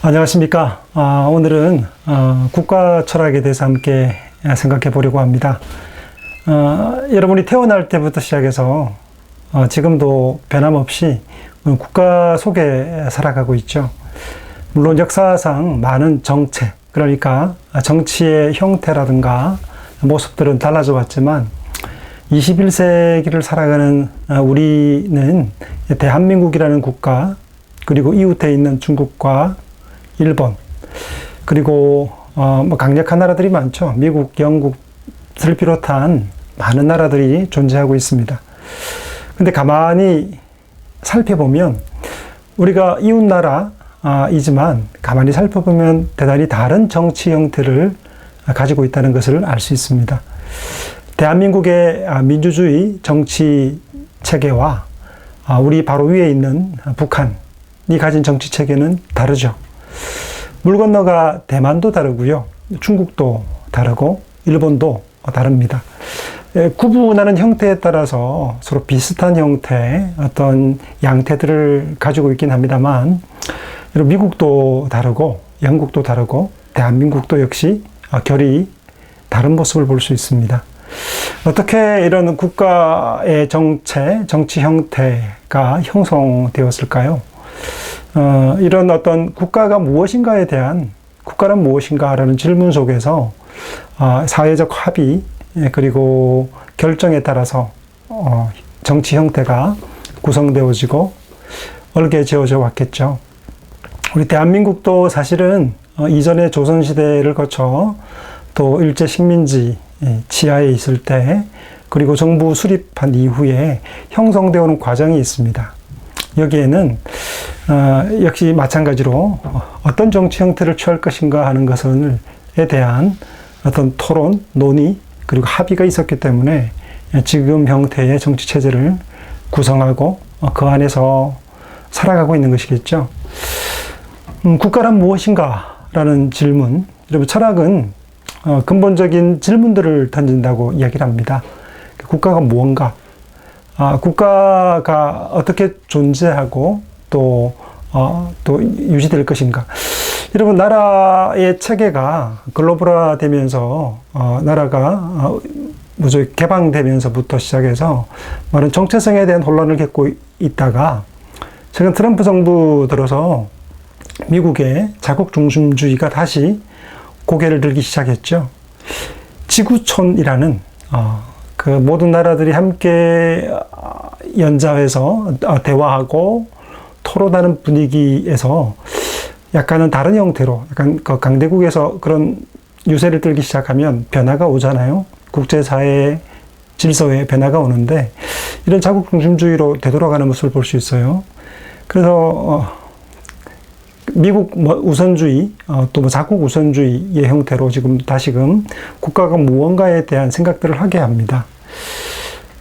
안녕하십니까. 오늘은 국가 철학에 대해서 함께 생각해 보려고 합니다. 여러분이 태어날 때부터 시작해서 지금도 변함없이 국가 속에 살아가고 있죠. 물론 역사상 많은 정책, 그러니까 정치의 형태라든가 모습들은 달라져 왔지만 21세기를 살아가는 우리는 대한민국이라는 국가, 그리고 이웃에 있는 중국과 일본, 그리고 강력한 나라들이 많죠. 미국, 영국을 비롯한 많은 나라들이 존재하고 있습니다. 근데 가만히 살펴보면 우리가 이웃 나라이지만 가만히 살펴보면 대단히 다른 정치 형태를 가지고 있다는 것을 알 수 있습니다. 대한민국의 민주주의 정치 체계와 우리 바로 위에 있는 북한이 가진 정치 체계는 다르죠. 물 건너가 대만도 다르고요. 중국도 다르고 일본도 다릅니다. 구분하는 형태에 따라서 서로 비슷한 형태의 어떤 양태들을 가지고 있긴 합니다만, 미국도 다르고 영국도 다르고 대한민국도 역시 결이 다른 모습을 볼 수 있습니다. 어떻게 이런 국가의 정체, 정치 형태가 형성되었을까요? 이런 어떤 국가가 무엇인가에 대한, 국가란 무엇인가라는 질문 속에서 사회적 합의, 그리고 결정에 따라서 정치 형태가 구성되어지고 얼개지어져 왔겠죠. 우리 대한민국도 사실은 이전의 조선시대를 거쳐 또 일제 식민지 치하에 있을 때, 그리고 정부 수립한 이후에 형성되어 오는 과정이 있습니다. 여기에는 역시 마찬가지로 어떤 정치 형태를 취할 것인가 하는 것에 대한 어떤 토론, 논의, 그리고 합의가 있었기 때문에 지금 형태의 정치 체제를 구성하고 그 안에서 살아가고 있는 것이겠죠. 국가란 무엇인가? 라는 질문. 여러분, 철학은 근본적인 질문들을 던진다고 이야기를 합니다. 국가가 무언가? 국가가 어떻게 존재하고 또 유지될 것인가? 여러분, 나라의 체계가 글로벌화 되면서, 나라가 개방되면서부터 시작해서 많은 정체성에 대한 혼란을 겪고 있다가, 최근 트럼프 정부 들어서 미국의 자국 중심주의가 다시 고개를 들기 시작했죠. 지구촌이라는, 그 모든 나라들이 함께 연좌해서 대화하고 토론하는 분위기에서 약간은 다른 형태로, 약간 그 강대국에서 그런 유세를 들기 시작하면 변화가 오잖아요. 국제사회의 질서에 변화가 오는데, 이런 자국 중심주의로 되돌아가는 모습을 볼 수 있어요. 그래서 미국 우선주의, 또 자국 우선주의의 형태로 다시금 국가가 무언가에 대한 생각들을 하게 합니다.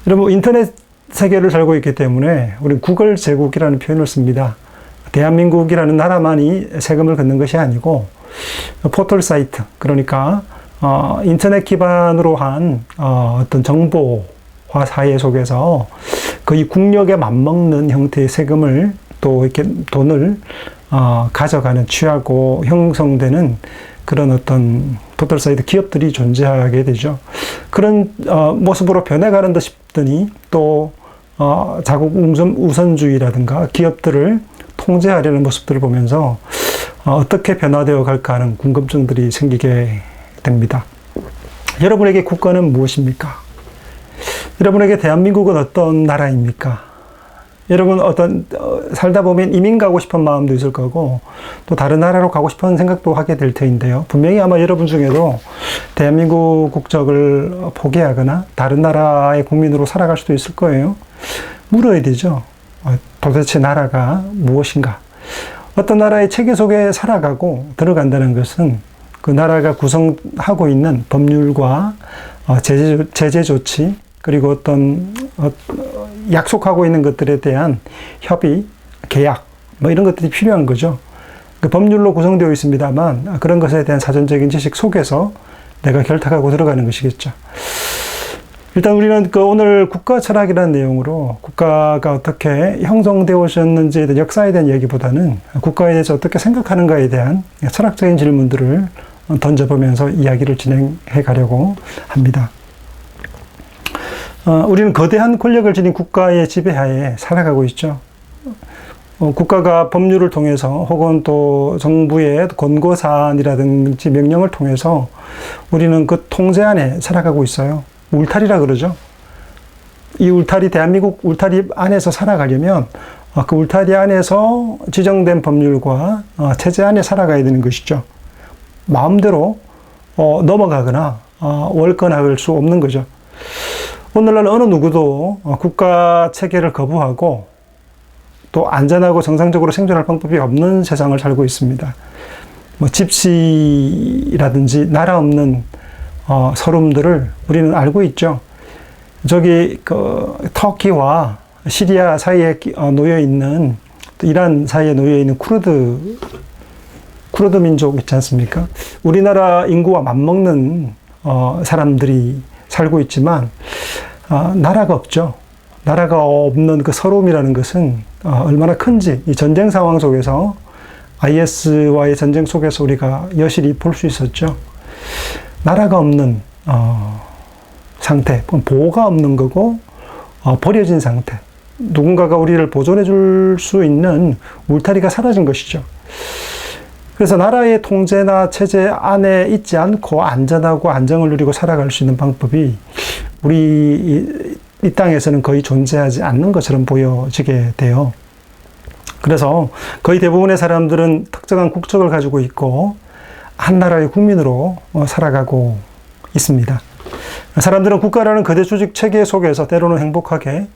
여러분, 인터넷 세계를 살고 있기 때문에 우리는 구글 제국이라는 표현을 씁니다. 대한민국이라는 나라만이 세금을 걷는 것이 아니고, 포털 사이트, 그러니까 인터넷 기반으로 한 어떤 정보화 사회 속에서 거의 국력에 맞먹는 형태의 세금을, 또 이렇게 돈을 가져가는, 취하고 형성되는 그런 어떤 포털 사이트 기업들이 존재하게 되죠. 그런 모습으로 변해가는 듯 싶더니 또 자국 우선주의라든가 기업들을 통제하려는 모습들을 보면서 어떻게 변화되어 갈까 하는 궁금증들이 생기게 됩니다. 여러분에게 국가는 무엇입니까? 여러분에게 대한민국은 어떤 나라입니까? 여러분, 살다 보면 이민 가고 싶은 마음도 있을 거고, 또 다른 나라로 가고 싶은 생각도 하게 될 터인데요. 분명히 아마 여러분 중에도 대한민국 국적을 포기하거나 다른 나라의 국민으로 살아갈 수도 있을 거예요. 물어야 되죠. 도대체 나라가 무엇인가? 어떤 나라의 체계 속에 살아가고 들어간다는 것은 그 나라가 구성하고 있는 법률과 제재 조치, 그리고 어떤 약속하고 있는 것들에 대한 협의, 계약, 이런 것들이 필요한 거죠. 그 법률로 구성되어 있습니다만 그런 것에 대한 사전적인 지식 속에서 내가 결탁하고 들어가는 것이겠죠. 일단 우리는 그 오늘 국가 철학이라는 내용으로 국가가 어떻게 형성되어 오셨는지에 대한 역사에 대한 얘기보다는 국가에 대해서 어떻게 생각하는가에 대한 철학적인 질문들을 던져보면서 이야기를 진행해 가려고 합니다. 우리는 거대한 권력을 지닌 국가의 지배하에 살아가고 있죠. 국가가 법률을 통해서 혹은 또 정부의 권고사안이라든지 명령을 통해서 우리는 그 통제 안에 살아가고 있어요. 울타리라 그러죠. 이 울타리, 대한민국 울타리 안에서 살아가려면 그 울타리 안에서 지정된 법률과 체제 안에 살아가야 되는 것이죠. 마음대로 넘어가거나 월권할 수 없는 거죠. 오늘날 어느 누구도 국가 체계를 거부하고 또 안전하고 정상적으로 생존할 방법이 없는 세상을 살고 있습니다. 뭐 집시라든지 나라 없는 서름들을 우리는 알고 있죠. 저기 그 터키와 시리아 사이에 놓여 있는, 이란 사이에 놓여 있는 쿠르드 민족 있지 않습니까? 우리나라 인구와 맞먹는 사람들이 살고 있지만 나라가 없죠. 나라가 없는 그 서러움이라는 것은 얼마나 큰지 이 전쟁 상황 속에서, IS와의 전쟁 속에서 우리가 여실히 볼 수 있었죠. 나라가 없는 상태, 보호가 없는 거고 버려진 상태, 누군가가 우리를 보존해 줄 수 있는 울타리가 사라진 것이죠. 그래서 나라의 통제나 체제 안에 있지 않고 안전하고 안정을 누리고 살아갈 수 있는 방법이 우리 이 땅에서는 거의 존재하지 않는 것처럼 보여지게 돼요. 그래서 거의 대부분의 사람들은 특정한 국적을 가지고 있고 한 나라의 국민으로 살아가고 있습니다. 사람들은 국가라는 거대 조직 체계 속에서 때로는 행복하게,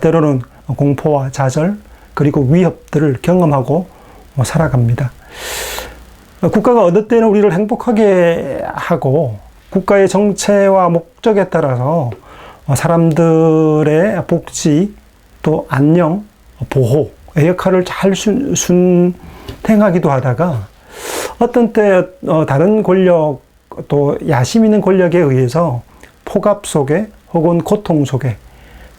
때로는 공포와 좌절, 그리고 위협들을 경험하고 살아갑니다. 국가가 어느 때는 우리를 행복하게 하고 국가의 정체와 목적에 따라서 사람들의 복지, 또 안녕, 보호의 역할을 잘 순행하기도 하다가 어떤 때 다른 권력, 또 야심 있는 권력에 의해서 폭압 속에 혹은 고통 속에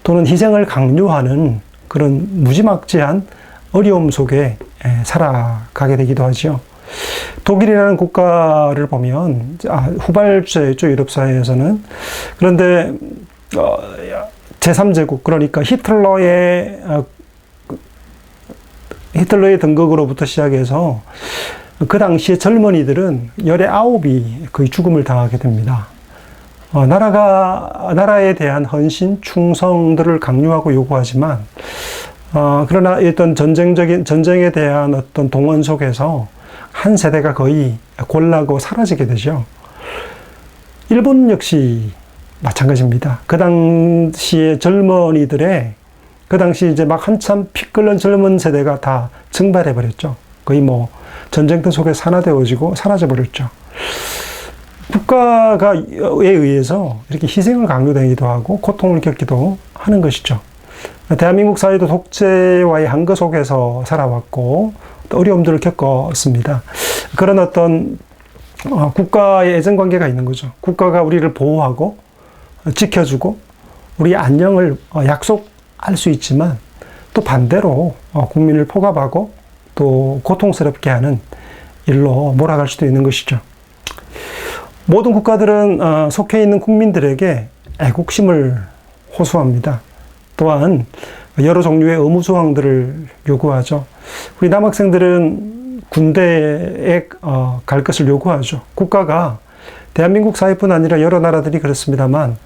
또는 희생을 강요하는 그런 무지막지한 어려움 속에 살아가게 되기도 하죠. 독일이라는 국가를 보면 후발주자였죠, 유럽 사회에서는. 그런데 제3제국, 그러니까 히틀러의 등극으로부터 시작해서 그 당시에 젊은이들은 열의 9이 거의 죽음을 당하게 됩니다. 나라에 대한 헌신, 충성들을 강요하고 요구하지만, 그러나 어떤 전쟁에 대한 어떤 동원 속에서 한 세대가 거의 골라고 사라지게 되죠. 일본 역시 마찬가지입니다. 그 당시에 젊은이들의, 그 당시 이제 막 한참 피 끓는 젊은 세대가 다 증발해버렸죠. 거의 뭐 전쟁터 속에 산화되어지고 사라져버렸죠. 국가에 의해서 이렇게 희생을 강요되기도 하고 고통을 겪기도 하는 것이죠. 대한민국 사회도 독재와의 한거 속에서 살아왔고 또 어려움들을 겪었습니다. 그런 어떤 국가의 애정관계가 있는 거죠. 국가가 우리를 보호하고 지켜주고 우리 안녕을 약속할 수 있지만 또 반대로 국민을 포갑하고 또 고통스럽게 하는 일로 몰아갈 수도 있는 것이죠. 모든 국가들은 속해 있는 국민들에게 애국심을 호소합니다. 또한 여러 종류의 의무 조항들을 요구하죠. 우리 남학생들은 군대에 갈 것을 요구하죠. 국가가 대한민국 사회뿐 아니라 여러 나라들이 그렇습니다만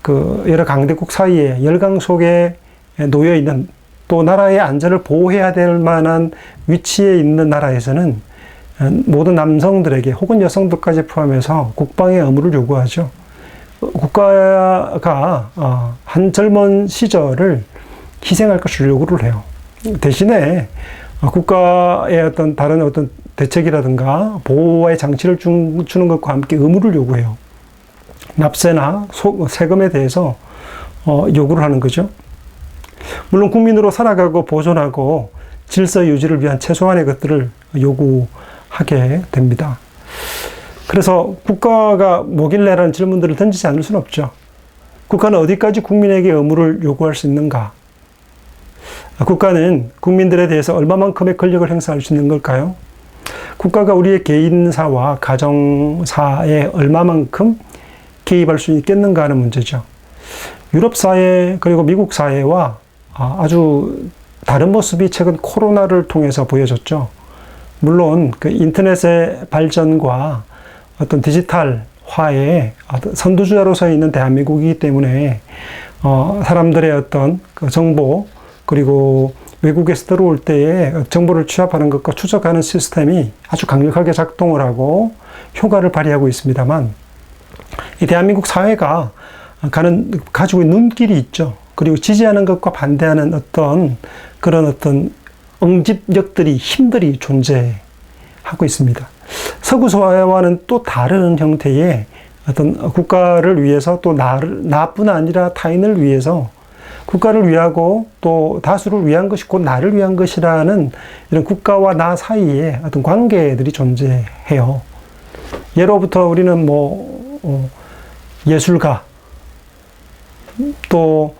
그 여러 강대국 사이에 열강 속에 놓여 있는, 또 나라의 안전을 보호해야 될 만한 위치에 있는 나라에서는 모든 남성들에게 혹은 여성들까지 포함해서 국방의 의무를 요구하죠. 국가가 한 젊은 시절을 희생할 것을 요구를 해요. 대신에 국가의 어떤 다른 어떤 대책이라든가 보호와의 장치를 주는 것과 함께 의무를 요구해요. 납세나 세금에 대해서 요구를 하는 거죠. 물론 국민으로 살아가고 보존하고 질서 유지를 위한 최소한의 것들을 요구하게 됩니다. 그래서 국가가 뭐길래라는 질문들을 던지지 않을 수는 없죠. 국가는 어디까지 국민에게 의무를 요구할 수 있는가? 국가는 국민들에 대해서 얼마만큼의 권력을 행사할 수 있는 걸까요? 국가가 우리의 개인사와 가정사에 얼마만큼 개입할 수 있겠는가 하는 문제죠. 유럽 사회 그리고 미국 사회와 아주 다른 모습이 최근 코로나를 통해서 보여졌죠. 물론 그 인터넷의 발전과 어떤 디지털화의 선두주자로서 있는 대한민국이기 때문에 사람들의 어떤 그 정보 그리고 외국에서 들어올 때에 정보를 취합하는 것과 추적하는 시스템이 아주 강력하게 작동을 하고 효과를 발휘하고 있습니다만, 이 대한민국 사회가 가지고 있는 눈길이 있죠. 그리고 지지하는 것과 반대하는 그런 응집력들이, 힘들이 존재하고 있습니다. 서구 사회와는 또 다른 형태의 국가를 위해서, 또 나뿐 아니라 타인을 위해서 국가를 위하고 또 다수를 위한 것이 곧 나를 위한 것이라는 이런 국가와 나 사이에 관계들이 존재해요. 예로부터 우리는 예술가, 또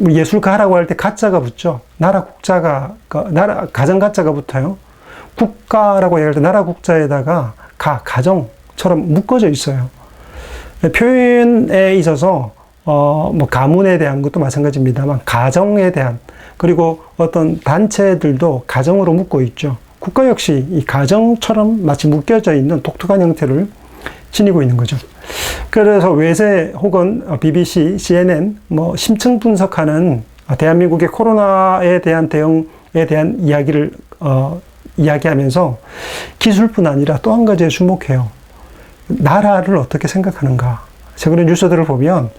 예술가라고 할 때 가짜가 붙죠. 나라 국자가, 가정 가짜가 붙어요. 국가라고 얘기할 때 나라 국자에다가 가정처럼 묶어져 있어요. 표현에 있어서 가문에 대한 것도 마찬가지입니다만, 가정에 대한, 그리고 어떤 단체들도 가정으로 묶고 있죠. 국가 역시 이 가정처럼 마치 묶여져 있는 독특한 형태를 지니고 있는 거죠. 그래서 외세 혹은 BBC, CNN, 심층 분석하는 대한민국의 코로나에 대한 대응에 대한 이야기를, 이야기하면서 기술뿐 아니라 또 한 가지에 주목해요. 나라를 어떻게 생각하는가. 최근에 뉴스들을 보면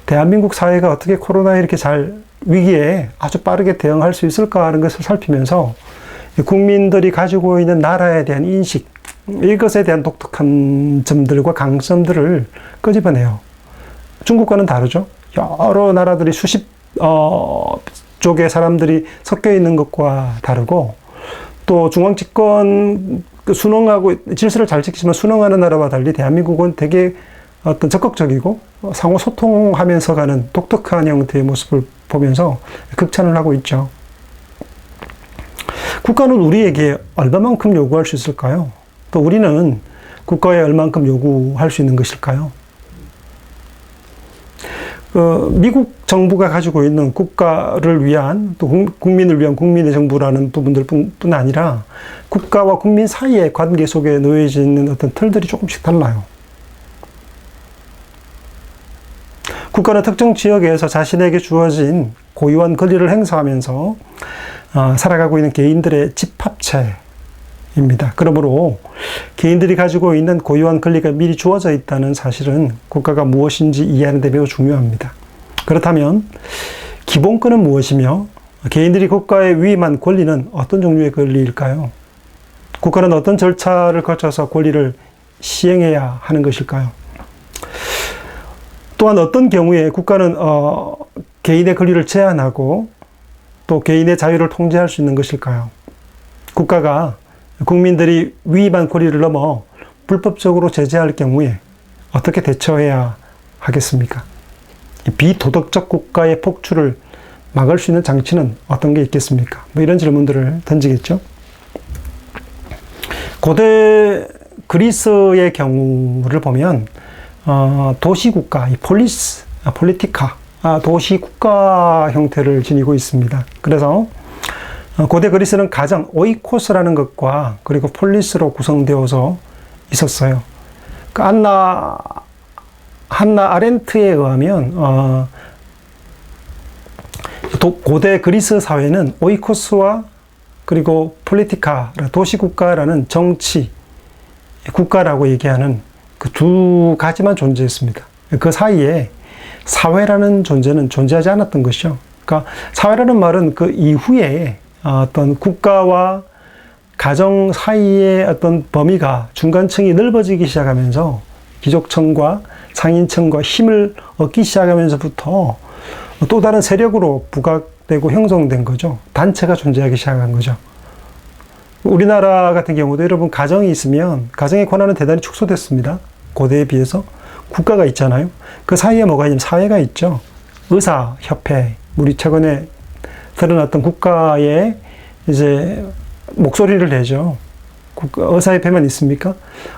대한민국 사회가 어떻게 코로나에 이렇게 위기에 아주 빠르게 대응할 수 있을까 하는 것을 살피면서 국민들이 가지고 있는 나라에 대한 인식, 이것에 대한 독특한 점들과 강점들을 끄집어내요. 중국과는 다르죠. 여러 나라들이 수십 쪽의 사람들이 섞여 있는 것과 다르고, 또 중앙 집권 순응하고 질서를 잘 지키지만 순응하는 나라와 달리 대한민국은 되게 적극적이고 상호 소통하면서 가는 독특한 형태의 모습을 보면서 극찬을 하고 있죠. 국가는 우리에게 얼마만큼 요구할 수 있을까요? 또 우리는 국가에 얼만큼 요구할 수 있는 것일까요? 미국 정부가 가지고 있는 국가를 위한, 또 국민을 위한 국민의 정부라는 부분들뿐 아니라 국가와 국민 사이의 관계 속에 놓여져 있는 어떤 틀들이 조금씩 달라요. 국가는 특정 지역에서 자신에게 주어진 고유한 권리를 행사하면서 살아가고 있는 개인들의 집합체입니다. 그러므로 개인들이 가지고 있는 고유한 권리가 미리 주어져 있다는 사실은 국가가 무엇인지 이해하는 데 매우 중요합니다. 그렇다면 기본권은 무엇이며 개인들이 국가에 위임한 권리는 어떤 종류의 권리일까요? 국가는 어떤 절차를 거쳐서 권리를 시행해야 하는 것일까요? 또한 어떤 경우에 국가는 개인의 권리를 제한하고 또 개인의 자유를 통제할 수 있는 것일까요? 국가가 국민들이 위임한 권리를 넘어 불법적으로 제재할 경우에 어떻게 대처해야 하겠습니까? 비도덕적 국가의 폭주를 막을 수 있는 장치는 어떤 게 있겠습니까? 이런 질문들을 던지겠죠. 고대 그리스의 경우를 보면 도시국가, 폴리티카, 도시국가 형태를 지니고 있습니다. 그래서 고대 그리스는 가정, 오이코스라는 것과 그리고 폴리스로 구성되어서 있었어요. 한나 아렌트에 의하면 고대 그리스 사회는 오이코스와 그리고 폴리티카, 도시국가라는 정치, 국가라고 얘기하는 그 두 가지만 존재했습니다. 그 사이에 사회라는 존재는 존재하지 않았던 것이죠. 그러니까 사회라는 말은 그 이후에 어떤 국가와 가정 사이의 어떤 범위가, 중간층이 넓어지기 시작하면서 귀족층과 상인층과 힘을 얻기 시작하면서부터 또 다른 세력으로 부각되고 형성된 거죠. 단체가 존재하기 시작한 거죠. 우리나라 같은 경우도 여러분 가정이 있으면 가정의 권한은 대단히 축소됐습니다. 고대에 비해서 국가가 있잖아요. 그 사이에 뭐가 있냐면 사회가 있죠. 의사협회, 우리 최근에 드러났던 국가의 이제 목소리를 내죠. 의사협회만 있습니까?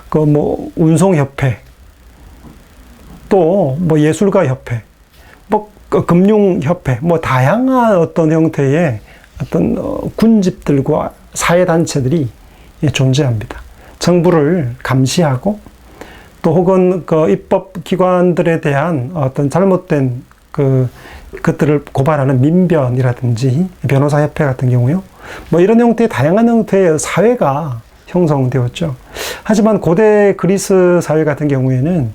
그 뭐 운송협회, 또 뭐 예술가협회, 뭐 금융협회, 뭐 다양한 어떤 형태의 어떤 군집들과 사회단체들이 존재합니다. 정부를 감시하고 또 혹은 그 입법기관들에 대한 어떤 잘못된 그것들을 고발하는 민변이라든지 변호사협회 같은 경우요. 뭐 이런 형태의 다양한 형태의 사회가 형성되었죠. 하지만 고대 그리스 사회 같은 경우에는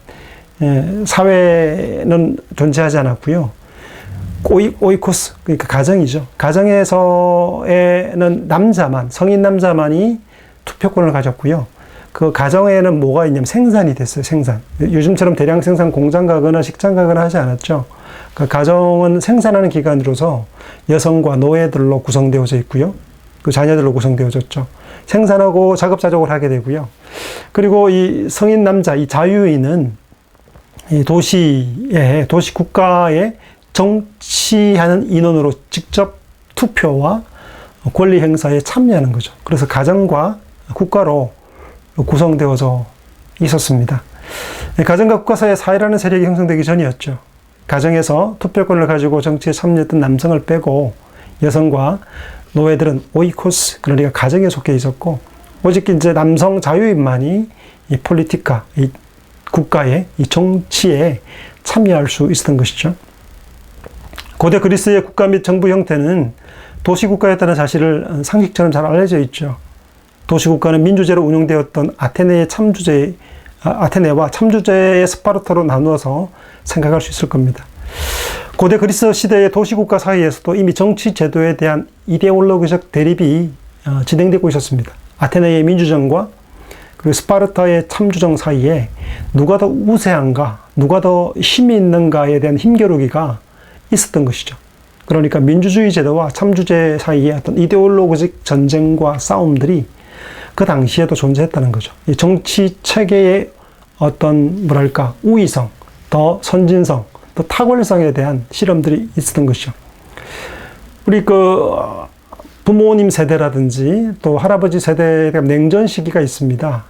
사회는 존재하지 않았고요. 오이코스, 그러니까 가정이죠. 가정에서는 성인 남자만이 투표권을 가졌고요. 그 가정에는 뭐가 있냐면 생산이 됐어요, 생산. 요즘처럼 대량 생산 공장 가거나 식장 가거나 하지 않았죠. 그 가정은 생산하는 기관으로서 여성과 노예들로 구성되어져 있고요. 그 자녀들로 구성되어졌죠. 생산하고 작업자족을 하게 되고요. 그리고 이 성인 남자, 이 자유인은 이 도시 국가에 정치하는 인원으로 직접 투표와 권리 행사에 참여하는 거죠. 그래서 가정과 국가로 구성되어져 있었습니다. 가정과 국가 사이에 사회라는 세력이 형성되기 전이었죠. 가정에서 투표권을 가지고 정치에 참여했던 남성을 빼고 여성과 노예들은 오이코스, 그러니까 가정에 속해 있었고, 오직 이제 남성 자유인만이 이 폴리티카, 이 국가의 이 정치에 참여할 수 있었던 것이죠. 고대 그리스의 국가 및 정부 형태는 도시국가였다는 사실을 상식처럼 잘 알려져 있죠. 도시국가는 민주제로 운영되었던 아테네와 참주제의 스파르타로 나누어서 생각할 수 있을 겁니다. 고대 그리스 시대의 도시국가 사이에서도 이미 정치 제도에 대한 이데올로기적 대립이 진행되고 있었습니다. 아테네의 민주정과 그리고 스파르타의 참주정 사이에 누가 더 우세한가, 누가 더 힘이 있는가에 대한 힘겨루기가 있었던 것이죠. 그러니까 민주주의 제도와 참주제 사이의 어떤 이데올로기적 전쟁과 싸움들이 그 당시에도 존재했다는 거죠. 이 정치 체계의 어떤 우위성, 더 선진성, 더 탁월성에 대한 실험들이 있었던 것이죠. 우리 부모님 세대라든지 또 할아버지 세대에 대한 냉전 시기가 있습니다.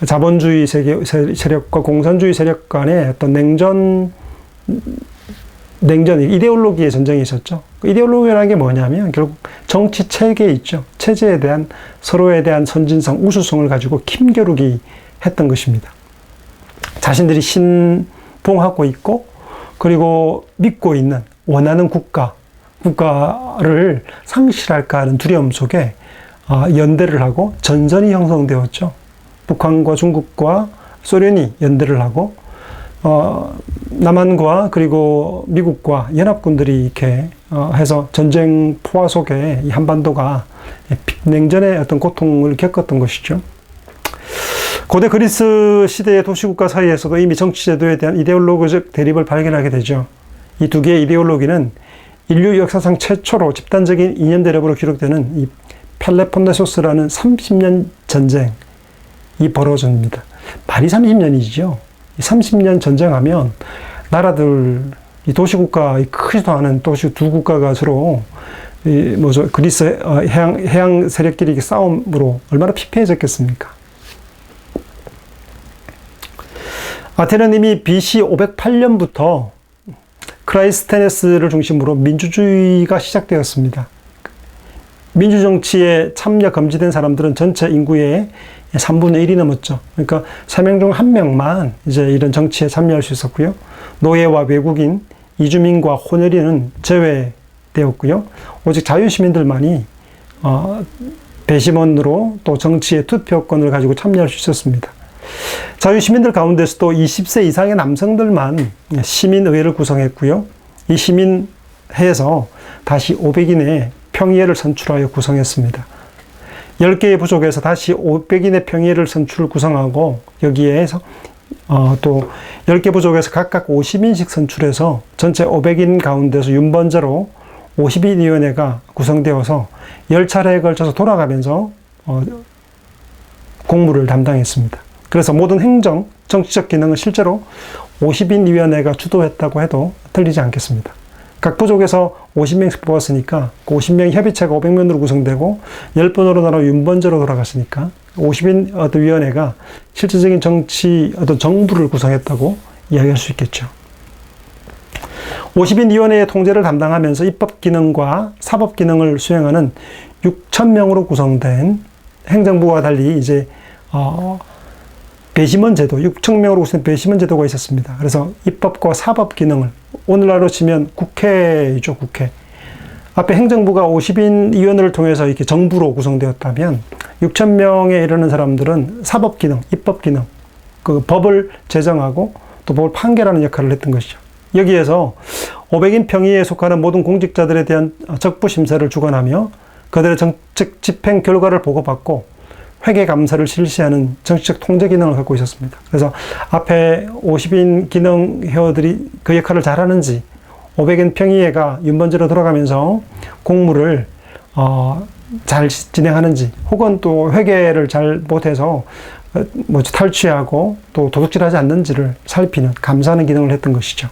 자본주의 세력과 공산주의 세력 간의 어떤 냉전, 이데올로기의 전쟁이 있었죠. 이데올로기라는 게 뭐냐면 결국 정치 체계에 있죠. 체제에 대한 서로에 대한 선진성, 우수성을 가지고 힘겨루기 했던 것입니다. 자신들이 신봉하고 있고 그리고 믿고 있는 원하는 국가를 상실할까 하는 두려움 속에 연대를 하고 전선이 형성되었죠. 북한과 중국과 소련이 연대를 하고 남한과 그리고 미국과 연합군들이 이렇게 해서 전쟁 포화 속에 이 한반도가 냉전의 어떤 고통을 겪었던 것이죠. 고대 그리스 시대의 도시국가 사이에서도 이미 정치제도에 대한 이데올로기적 대립을 발견하게 되죠. 이 두 개의 이데올로기는 인류 역사상 최초로 집단적인 이념 대립으로 기록되는 이 펠레폰네소스라는 30년 전쟁이 벌어집니다. 말이 30년이죠. 30년 전쟁하면 나라들, 이 도시국가, 크지도 않은 도시 두 국가가 서로 그리스 해양 세력끼리 싸움으로 얼마나 피폐해졌겠습니까? 아테네는 이미 BC 508년부터 크라이스테네스를 중심으로 민주주의가 시작되었습니다. 민주정치에 참여 금지된 사람들은 전체 인구의 3분의 1이 넘었죠. 그러니까 3명 중 1명만 이제 이런 정치에 참여할 수 있었고요. 노예와 외국인, 이주민과 혼혈인은 제외되었고요. 오직 자유시민들만이 배심원으로 또 정치의 투표권을 가지고 참여할 수 있었습니다. 자유시민들 가운데서도 20세 이상의 남성들만 시민의회를 구성했고요. 이 시민회에서 다시 500인의 평의회를 선출하여 구성했습니다. 10개의 부족에서 다시 500인의 평의회를 구성하고 여기에서 또 10개 부족에서 각각 50인씩 선출해서 전체 500인 가운데서 윤번제로 50인 위원회가 구성되어서 10차례에 걸쳐서 돌아가면서 공무를 담당했습니다. 그래서 모든 행정, 정치적 기능은 실제로 50인 위원회가 주도했다고 해도 틀리지 않겠습니다. 각 부족에서 50명씩 뽑았으니까 그 50명의 협의체가 500명으로 구성되고 10번으로 나눠 윤번제로 돌아갔으니까 50인 어떤 위원회가 실질적인 정치 어떤 정부를 구성했다고 이야기할 수 있겠죠. 50인 위원회의 통제를 담당하면서 입법 기능과 사법 기능을 수행하는 6,000명으로 구성된 행정부와 달리 이제 배심원 제도, 6,000명으로 구성된 배심원 제도가 있었습니다. 그래서 입법과 사법 기능을 오늘날로 치면 국회이죠, 국회. 앞에 행정부가 50인 위원회를 통해서 이렇게 정부로 구성되었다면 6,000명에 이르는 사람들은 사법 기능, 입법 기능, 그 법을 제정하고 또 법을 판결하는 역할을 했던 것이죠. 여기에서 500인 평의에 속하는 모든 공직자들에 대한 적부 심사를 주관하며 그들의 정책 집행 결과를 보고받고 회계 감사를 실시하는 정치적 통제 기능을 갖고 있었습니다. 그래서 앞에 50인 기능 회원들이 그 역할을 잘하는지 500인 평의회가 윤번제로 돌아가면서 공무를 잘 진행하는지 혹은 또 회계를 잘 못해서 탈취하고 또 도둑질하지 않는지를 살피는 감사하는 기능을 했던 것이죠.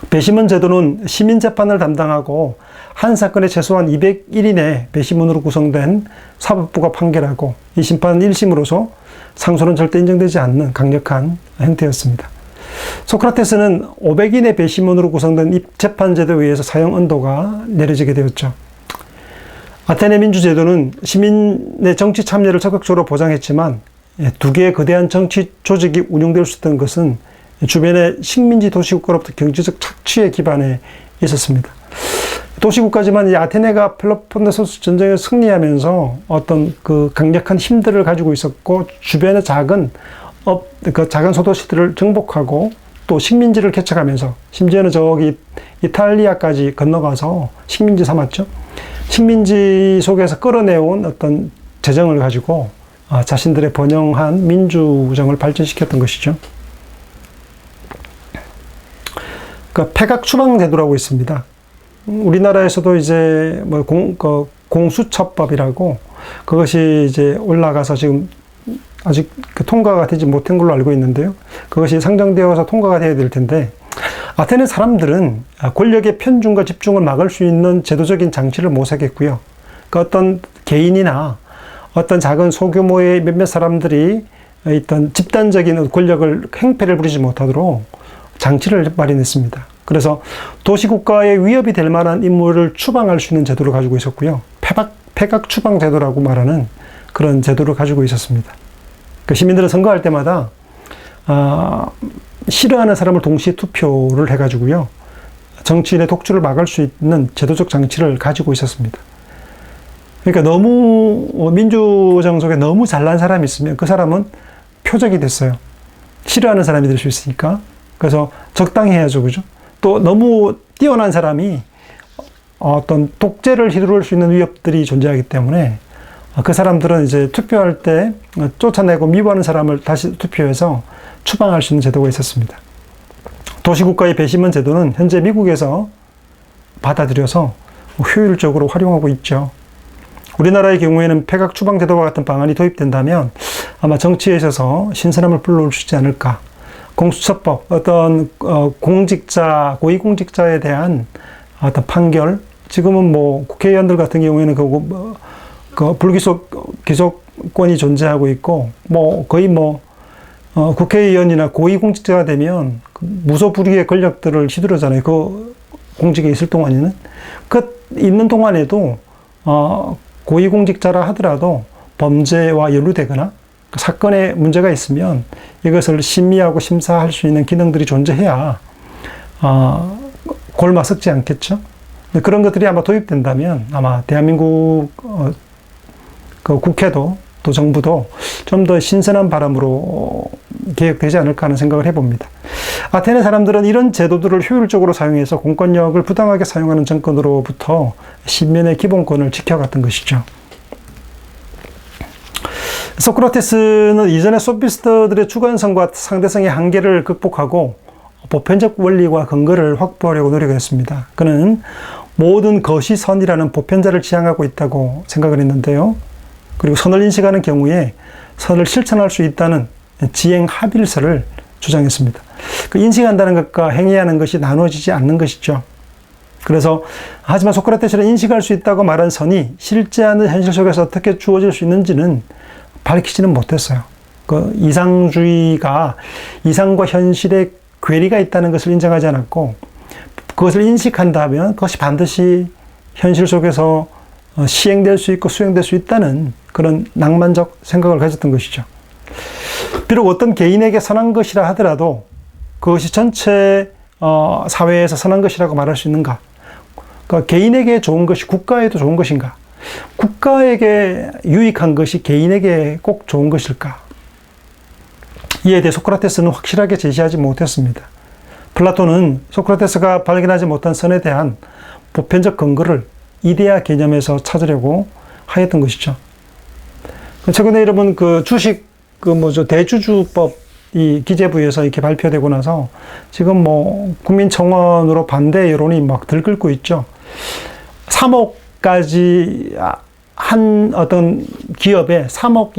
배심원 제도는 시민재판을 담당하고 한 사건에 최소한 201인의 배심원으로 구성된 사법부가 판결하고 이 심판은 1심으로서 상소는 절대 인정되지 않는 강력한 형태였습니다. 소크라테스는 500인의 배심원으로 구성된 재판 제도에 의해서 사형 언도가 내려지게 되었죠. 아테네 민주제도는 시민의 정치 참여를 적극적으로 보장했지만 두 개의 거대한 정치 조직이 운영될 수 있던 것은 주변의 식민지 도시국가로부터 경제적 착취에 기반해 있었습니다. 도시국가지만 이 아테네가 펠로폰네소스 전쟁에 승리하면서 어떤 그 강력한 힘들을 가지고 있었고 주변의 작은 소도시들을 정복하고 또 식민지를 개척하면서 심지어는 저기 이탈리아까지 건너가서 식민지 삼았죠. 식민지 속에서 끌어내온 어떤 재정을 가지고 자신들의 번영한 민주정을 발전시켰던 것이죠. 그 폐각 추방 제도라고 있습니다. 우리나라에서도 이제 공수처법이라고 그것이 이제 올라가서 지금 아직 통과가 되지 못한 걸로 알고 있는데요. 그것이 상정되어서 통과가 되어야 될 텐데 아테네 사람들은 권력의 편중과 집중을 막을 수 있는 제도적인 장치를 모색했고요. 그 어떤 개인이나 어떤 작은 소규모의 몇몇 사람들이 어떤 집단적인 권력을 행패를 부리지 못하도록 장치를 마련했습니다. 그래서 도시국가의 위협이 될 만한 인물을 추방할 수 있는 제도를 가지고 있었고요. 폐각 추방 제도라고 말하는 그런 제도를 가지고 있었습니다. 그 시민들은 선거할 때마다 싫어하는 사람을 동시에 투표를 해가지고요. 정치인의 독주를 막을 수 있는 제도적 장치를 가지고 있었습니다. 그러니까 너무 민주정 속에 너무 잘난 사람이 있으면 그 사람은 표적이 됐어요. 싫어하는 사람이 될 수 있으니까. 그래서 적당히 해야죠, 그죠? 또 너무 뛰어난 사람이 어떤 독재를 휘두를 수 있는 위협들이 존재하기 때문에 그 사람들은 이제 투표할 때 쫓아내고 미워하는 사람을 다시 투표해서 추방할 수 있는 제도가 있었습니다. 도시국가의 배심원 제도는 현재 미국에서 받아들여서 효율적으로 활용하고 있죠. 우리나라의 경우에는 폐각 추방 제도와 같은 방안이 도입된다면 아마 정치에 있어서 신선함을 불러올 수 있지 않을까. 공수처법, 어떤 공직자, 고위공직자에 대한 어떤 판결, 지금은 국회의원들 같은 경우에는 기소권이 존재하고 있고, 거의 국회의원이나 고위공직자가 되면 무소불위의 권력들을 휘두르잖아요. 그 공직에 있을 동안에는. 있는 동안에도, 고위공직자라 하더라도 범죄와 연루되거나 사건에 문제가 있으면 이것을 심의하고 심사할 수 있는 기능들이 존재해야 골마 썩지 않겠죠. 그런 것들이 아마 도입된다면 아마 대한민국 그 국회도 또 정부도 좀 더 신선한 바람으로 개혁되지 않을까 하는 생각을 해봅니다. 아테네 사람들은 이런 제도들을 효율적으로 사용해서 공권력을 부당하게 사용하는 정권으로부터 신민의 기본권을 지켜갔던 것이죠. 소크라테스는 이전의 소피스트들의 주관성과 상대성의 한계를 극복하고 보편적 원리와 근거를 확보하려고 노력했습니다. 그는 모든 것이 선이라는 보편자를 지향하고 있다고 생각을 했는데요. 그리고 선을 인식하는 경우에 선을 실천할 수 있다는 지행 합일설을 주장했습니다. 그 인식한다는 것과 행위하는 것이 나눠지지 않는 것이죠. 그래서 하지만 소크라테스는 인식할 수 있다고 말한 선이 실제하는 현실 속에서 어떻게 주어질 수 있는지는 밝히지는 못했어요. 그 이상주의가 이상과 현실의 괴리가 있다는 것을 인정하지 않았고, 그것을 인식한다면 그것이 반드시 현실 속에서 시행될 수 있고 수행될 수 있다는 그런 낭만적 생각을 가졌던 것이죠. 비록 어떤 개인에게 선한 것이라 하더라도 그것이 전체 사회에서 선한 것이라고 말할 수 있는가? 그러니까 개인에게 좋은 것이 국가에도 좋은 것인가? 국가에게 유익한 것이 개인에게 꼭 좋은 것일까? 이에 대해 소크라테스는 확실하게 제시하지 못했습니다. 플라톤은 소크라테스가 발견하지 못한 선에 대한 보편적 근거를 이데아 개념에서 찾으려고 하였던 것이죠. 최근에 여러분 그 주식 대주주법이 기재부에서 이렇게 발표되고 나서 지금 뭐 국민청원으로 반대 여론이 막 들끓고 있죠. 3억까지 한 어떤 기업에 3억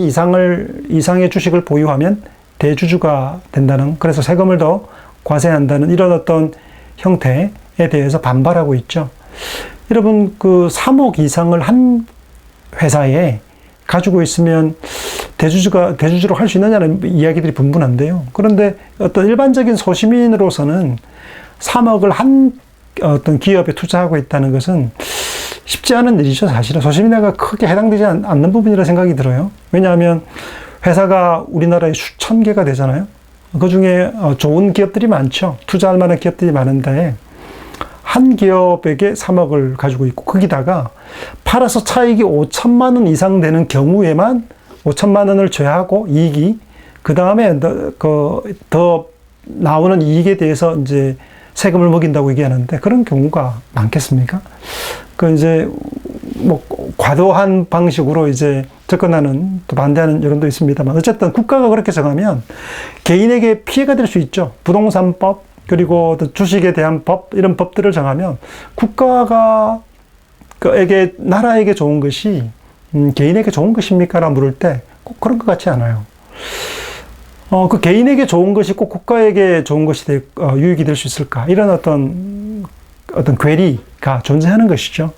이상의 주식을 보유하면 대주주가 된다는, 그래서 세금을 더 과세한다는 이런 어떤 형태에 대해서 반발하고 있죠. 여러분 그 3억 이상을 한 회사에 가지고 있으면 대주주로 할 수 있느냐는 이야기들이 분분한데요. 그런데 어떤 일반적인 소시민으로서는 3억을 한 어떤 기업에 투자하고 있다는 것은 쉽지 않은 일이죠. 사실은 소시민에게 크게 해당되지 않는 부분이라 생각이 들어요. 왜냐하면 회사가 우리나라에 수천 개가 되잖아요. 그 중에 좋은 기업들이 많죠. 투자할 만한 기업들이 많은데 한 기업에게 3억을 가지고 있고, 거기다가 팔아서 차익이 5천만 원 이상 되는 경우에만 5천만 원을 제하고 이익이, 그 다음에 더 나오는 이익에 대해서 이제 세금을 먹인다고 얘기하는데, 그런 경우가 많겠습니까? 그 이제 뭐 과도한 방식으로 이제 접근하는, 또 반대하는 여론도 있습니다만, 어쨌든 국가가 그렇게 정하면 개인에게 피해가 될 수 있죠. 부동산법, 그리고 또 주식에 대한 법, 이런 법들을 정하면 국가가 나라에게 좋은 것이 개인에게 좋은 것입니까? 라고 물을 때 꼭 그런 것 같지 않아요. 그 개인에게 좋은 것이 꼭 국가에게 좋은 것이 유익이 될 수 있을까? 이런 어떤 괴리가 존재하는 것이죠.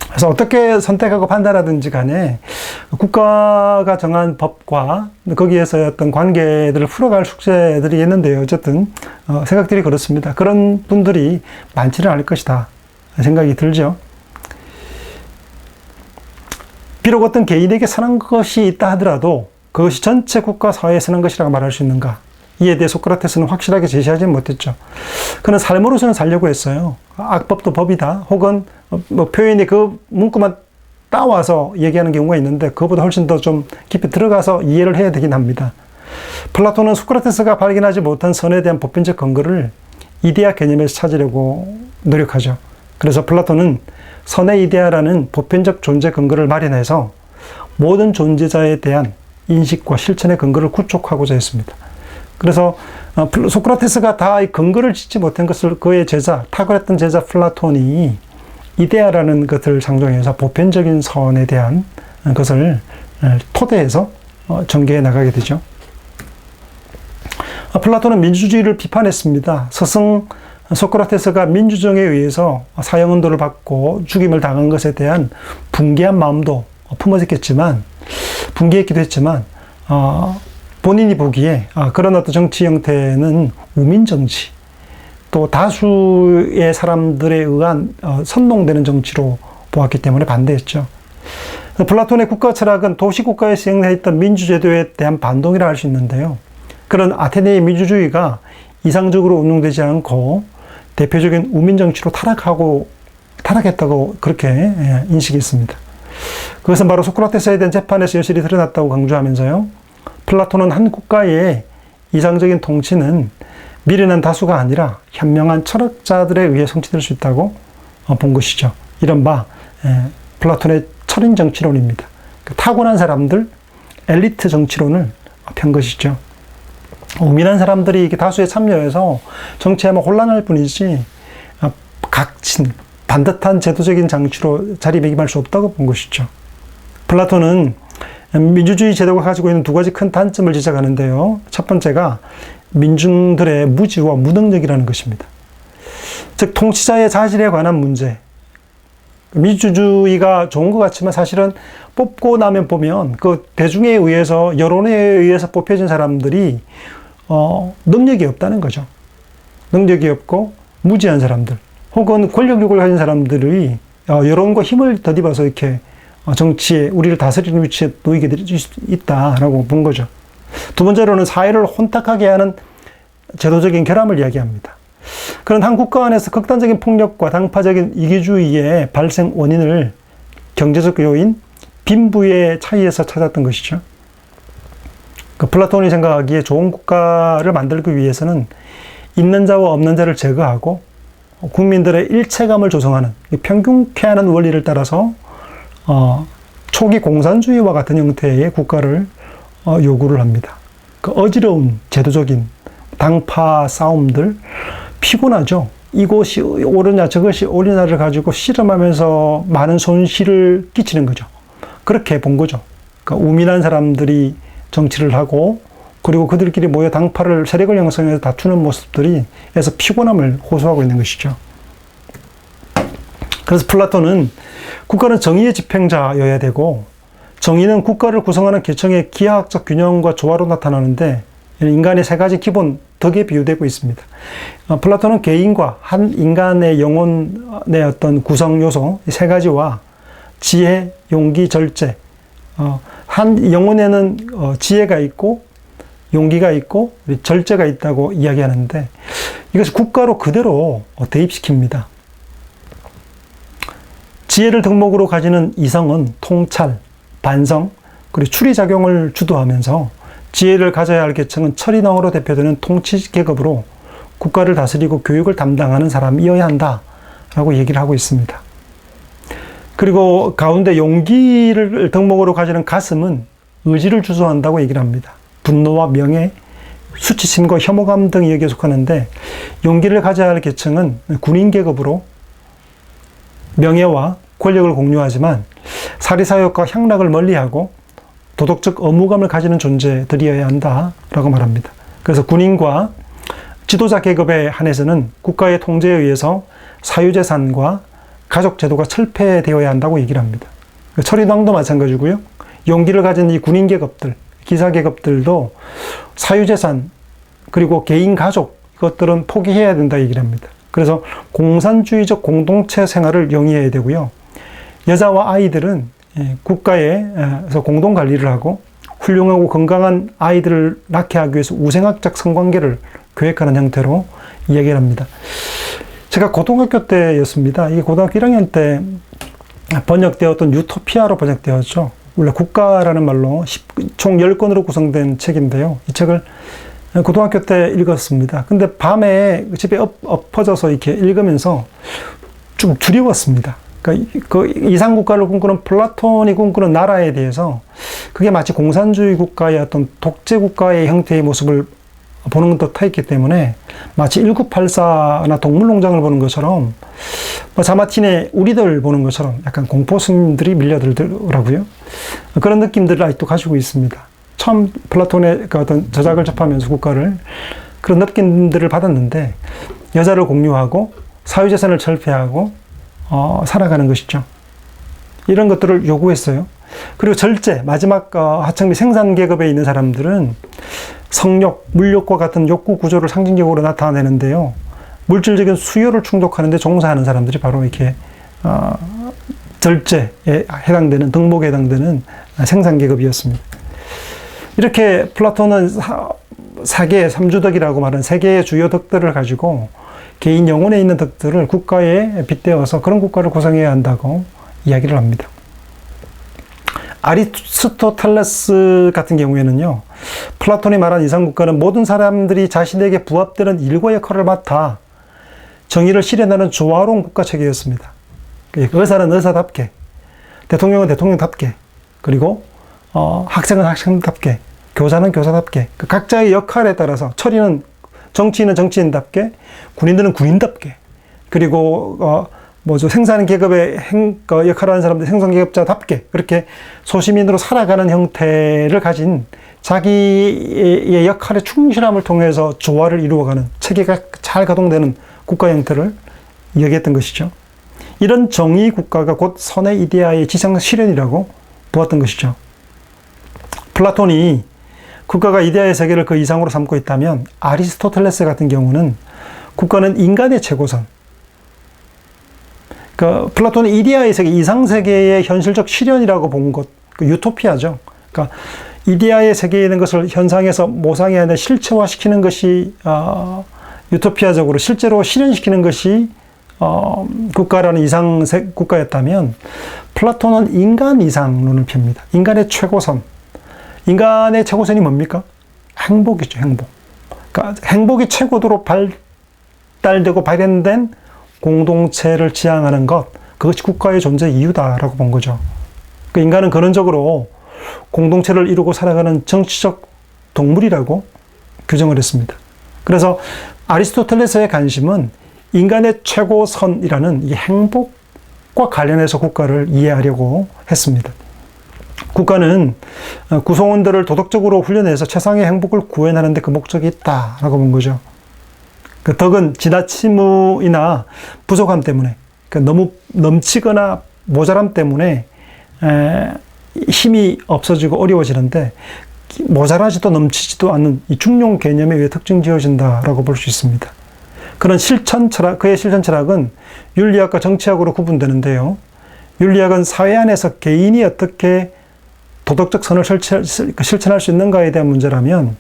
그래서 어떻게 선택하고 판단하든지 간에 국가가 정한 법과 거기에서 어떤 관계들을 풀어갈 숙제들이 있는데요. 어쨌든 생각들이 그렇습니다. 그런 분들이 많지는 않을 것이다 생각이 들죠. 비록 어떤 개인에게 선한 것이 있다 하더라도 그것이 전체 국가 사회에 선한 것이라고 말할 수 있는가? 이에 대해 소크라테스는 확실하게 제시하지 못했죠. 그는 삶으로서는 살려고 했어요. 악법도 법이다. 혹은 뭐 표현이 그 문구만 따와서 얘기하는 경우가 있는데 그것보다 훨씬 더 좀 깊이 들어가서 이해를 해야 되긴 합니다. 플라톤은 소크라테스가 발견하지 못한 선에 대한 보편적 근거를 이데아 개념에서 찾으려고 노력하죠. 그래서 플라톤은 선의 이데아라는 보편적 존재 근거를 마련해서 모든 존재자에 대한 인식과 실천의 근거를 구축하고자 했습니다. 그래서 소크라테스가 다 이 근거를 짓지 못한 것을 그의 제자, 탁월했던 제자 플라톤이 이데아라는 것을 상정해서 보편적인 선에 대한 것을 토대해서 전개해 나가게 되죠. 플라톤은 민주주의를 비판했습니다. 스승 소크라테스가 민주정에 의해서 사형운동을 받고 죽임을 당한 것에 대한 분개한 마음도 분개했기도 했지만 본인이 보기에 그런 어떤 정치 형태는 우민정치, 또 다수의 사람들에 의한 선동되는 정치로 보았기 때문에 반대했죠. 플라톤의 국가 철학은 도시국가에 시행했던 민주제도에 대한 반동이라 할 수 있는데요. 그런 아테네의 민주주의가 이상적으로 운영되지 않고 대표적인 우민정치로 타락했다고 그렇게 인식했습니다. 그것은 바로 소크라테스에 대한 재판에서 여실히 드러났다고 강조하면서요. 플라톤은 한 국가의 이상적인 통치는 미련한 다수가 아니라 현명한 철학자들에 의해 성취될 수 있다고 본 것이죠. 이른바 플라톤의 철인 정치론입니다. 타고난 사람들, 엘리트 정치론을 편 것이죠. 우민한 사람들이 이렇게 다수에 참여해서 정치하면 혼란할 뿐이지 각진, 반듯한 제도적인 장치로 자리매김할 수 없다고 본 것이죠. 플라톤은 민주주의 제도가 가지고 있는 두 가지 큰 단점을 지적하는데요. 첫 번째가 민중들의 무지와 무능력이라는 것입니다. 즉, 통치자의 자질에 관한 문제. 민주주의가 좋은 것 같지만 사실은 뽑고 나면 보면 그 대중에 의해서, 여론에 의해서 뽑혀진 사람들이 능력이 없다는 거죠. 능력이 없고 무지한 사람들, 혹은 권력욕을 가진 사람들이 여론과 힘을 덧입어서 이렇게 정치에, 우리를 다스리는 위치에 놓이게 될 수 있다라고 본 거죠. 두 번째로는 사회를 혼탁하게 하는 제도적인 결함을 이야기합니다. 그런 한 국가 안에서 극단적인 폭력과 당파적인 이기주의의 발생 원인을 경제적 요인, 빈부의 차이에서 찾았던 것이죠. 플라톤이 생각하기에 좋은 국가를 만들기 위해서는 있는 자와 없는 자를 제거하고 국민들의 일체감을 조성하는, 평균케 하는 원리를 따라서 초기 공산주의와 같은 형태의 국가를 요구를 합니다. 그 어지러운 제도적인 당파 싸움들, 피곤하죠. 이것이 옳으냐 저것이 옳으냐를 가지고 씨름하면서 많은 손실을 끼치는 거죠. 그렇게 본 거죠. 그러니까 우민한 사람들이 정치를 하고, 그리고 그들끼리 모여 당파를, 세력을 형성해서 다투는 모습들이 에서 피곤함을 호소하고 있는 것이죠. 그래서 플라톤은 국가는 정의의 집행자여야 되고, 정의는 국가를 구성하는 계층의 기하학적 균형과 조화로 나타나는데 인간의 세 가지 기본 덕에 비유되고 있습니다. 플라톤은 개인과 한 인간의 영혼의 어떤 구성 요소 세 가지와 지혜, 용기, 절제, 한 영혼에는 지혜가 있고 용기가 있고 절제가 있다고 이야기하는데, 이것을 국가로 그대로 대입시킵니다. 지혜를 덕목으로 가지는 이성은 통찰, 반성, 그리고 추리작용을 주도하면서, 지혜를 가져야 할 계층은 철인왕으로 대표되는 통치계급으로 국가를 다스리고 교육을 담당하는 사람이어야 한다라고 얘기를 하고 있습니다. 그리고 가운데 용기를 덕목으로 가지는 가슴은 의지를 주소한다고 얘기를 합니다. 분노와 명예, 수치심과 혐오감 등이 여기에 속하는데, 용기를 가져야 할 계층은 군인계급으로 명예와 권력을 공유하지만 사리사욕과 향락을 멀리하고 도덕적 의무감을 가지는 존재들이어야 한다라고 말합니다. 그래서 군인과 지도자 계급에 한해서는 국가의 통제에 의해서 사유재산과 가족제도가 철폐되어야 한다고 얘기를 합니다. 철인왕도 마찬가지고요. 용기를 가진 이 군인 계급들, 기사 계급들도 사유재산, 그리고 개인 가족, 이것들은 포기해야 된다 얘기를 합니다. 그래서 공산주의적 공동체 생활을 영위해야 되고요. 여자와 아이들은 국가에서 공동 관리를 하고 훌륭하고 건강한 아이들을 낳게 하기 위해서 우생학적 성관계를 교육하는 형태로 이야기를 합니다. 제가 고등학교 때였습니다. 이게 고등학교 1학년 때 번역되었던 유토피아로 번역되었죠. 원래 국가라는 말로 총 10권으로 구성된 책인데요. 이 책을 고등학교 때 읽었습니다. 근데 밤에 집에 엎어져서 이렇게 읽으면서 좀 두려웠습니다. 그러니까 그 이상국가를 꿈꾸는 플라톤이 꿈꾸는 나라에 대해서 그게 마치 공산주의 국가의 어떤 독재국가의 형태의 모습을 보는 듯했기 때문에 마치 1984나 동물농장을 보는 것처럼, 자마틴의 우리들 보는 것처럼 약간 공포심들이 밀려들더라고요. 그런 느낌들을 아직도 가지고 있습니다. 처음 플라톤의 그 어떤 저작을 접하면서 국가를, 그런 느낌들을 받았는데, 여자를 공유하고 사유재산을 철폐하고 살아가는 것이죠. 이런 것들을 요구했어요. 그리고 절제, 마지막 하청 및 생산 계급에 있는 사람들은 성욕, 물욕과 같은 욕구 구조를 상징적으로 나타내는데요. 물질적인 수요를 충족하는데 종사하는 사람들이 바로 이렇게 절제에 해당되는, 덕목에 해당되는 생산 계급이었습니다. 이렇게 플라톤은 사계, 삼주덕이라고 말하는 세 개의 주요 덕들을 가지고 개인 영혼에 있는 덕들을 국가에 빗대어서 그런 국가를 구성해야 한다고 이야기를 합니다. 아리스토텔레스 같은 경우에는요, 플라톤이 말한 이상국가는 모든 사람들이 자신에게 부합되는 일과 역할을 맡아 정의를 실현하는 조화로운 국가 체계였습니다. 의사는 의사답게, 대통령은 대통령답게, 그리고 학생은 학생답게, 교사는 교사답게, 각자의 역할에 따라서 정치인은 정치인답게, 군인들은 군인답게, 그리고 뭐죠, 생산 계급의 역할을 하는 사람들, 생산 계급자답게 그렇게 소시민으로 살아가는 형태를 가진 자기의 역할에 충실함을 통해서 조화를 이루어가는 체계가 잘 가동되는 국가 형태를 이야기했던 것이죠. 이런 정의 국가가 곧 선의 이데아의 지상 실현이라고 보았던 것이죠. 플라톤이 국가가 이데아의 세계를 그 이상으로 삼고 있다면 아리스토텔레스 같은 경우는 국가는 인간의 최고선, 그 플라톤의 이데아의 세계, 이상 세계의 현실적 실현이라고 본 것, 그 유토피아죠. 그러니까 이데아의 세계에 있는 것을 현상에서 모상이 아니라 실체화시키는 것이 유토피아적으로 실제로 실현시키는 것이 국가라는 이상 국가였다면 플라톤은 인간 이상론을 펴니다. 인간의 최고선. 인간의 최고선이 뭡니까? 행복이죠, 행복. 그러니까 행복이 최고도로 발달되고 발현된 공동체를 지향하는 것, 그것이 국가의 존재 이유다라고 본 거죠. 그 인간은 근원적으로 공동체를 이루고 살아가는 정치적 동물이라고 규정을 했습니다. 그래서 아리스토텔레스의 관심은 인간의 최고선이라는 이 행복과 관련해서 국가를 이해하려고 했습니다. 국가는 구성원들을 도덕적으로 훈련해서 최상의 행복을 구현하는 데 그 목적이 있다라고 본 거죠. 그 덕은 지나친 의무이나 부족함 때문에, 그러니까 너무 넘치거나 모자람 때문에 힘이 없어지고 어려워지는데 모자라지도 넘치지도 않는 이 중용 개념에 의해 특징 지어진다라고 볼 수 있습니다. 그런 실천 철학, 그의 실천 철학은 윤리학과 정치학으로 구분되는데요. 윤리학은 사회 안에서 개인이 어떻게 도덕적 선을 실천할 수 있는가에 대한 문제라면,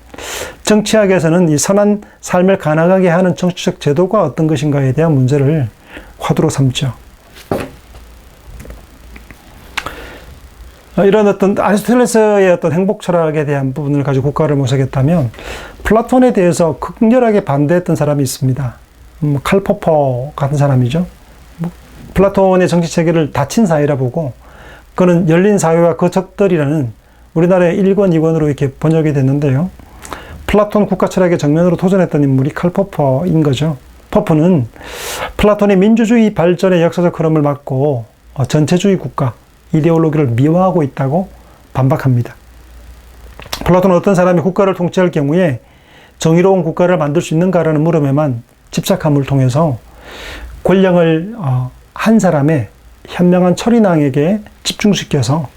정치학에서는 이 선한 삶을 가능하게 하는 정치적 제도가 어떤 것인가에 대한 문제를 화두로 삼죠. 이런 어떤 아리스토텔레스의 어떤 행복 철학에 대한 부분을 가지고 국가를 모색했다면, 플라톤에 대해서 극렬하게 반대했던 사람이 있습니다. 칼 포퍼 같은 사람이죠. 플라톤의 정치 체계를 닫힌 사회라 보고, 그는 열린 사회와 그 적들이라는 우리나라의 1권, 2권으로 이렇게 번역이 됐는데요. 플라톤 국가 철학의 정면으로 도전했던 인물이 칼 포퍼인 거죠. 포퍼는 플라톤의 민주주의 발전의 역사적 흐름을 막고 전체주의 국가, 이데올로기를 미화하고 있다고 반박합니다. 플라톤은 어떤 사람이 국가를 통치할 경우에 정의로운 국가를 만들 수 있는가라는 물음에만 집착함을 통해서 권력을 한 사람의 현명한 처리낭에게 집중시켜서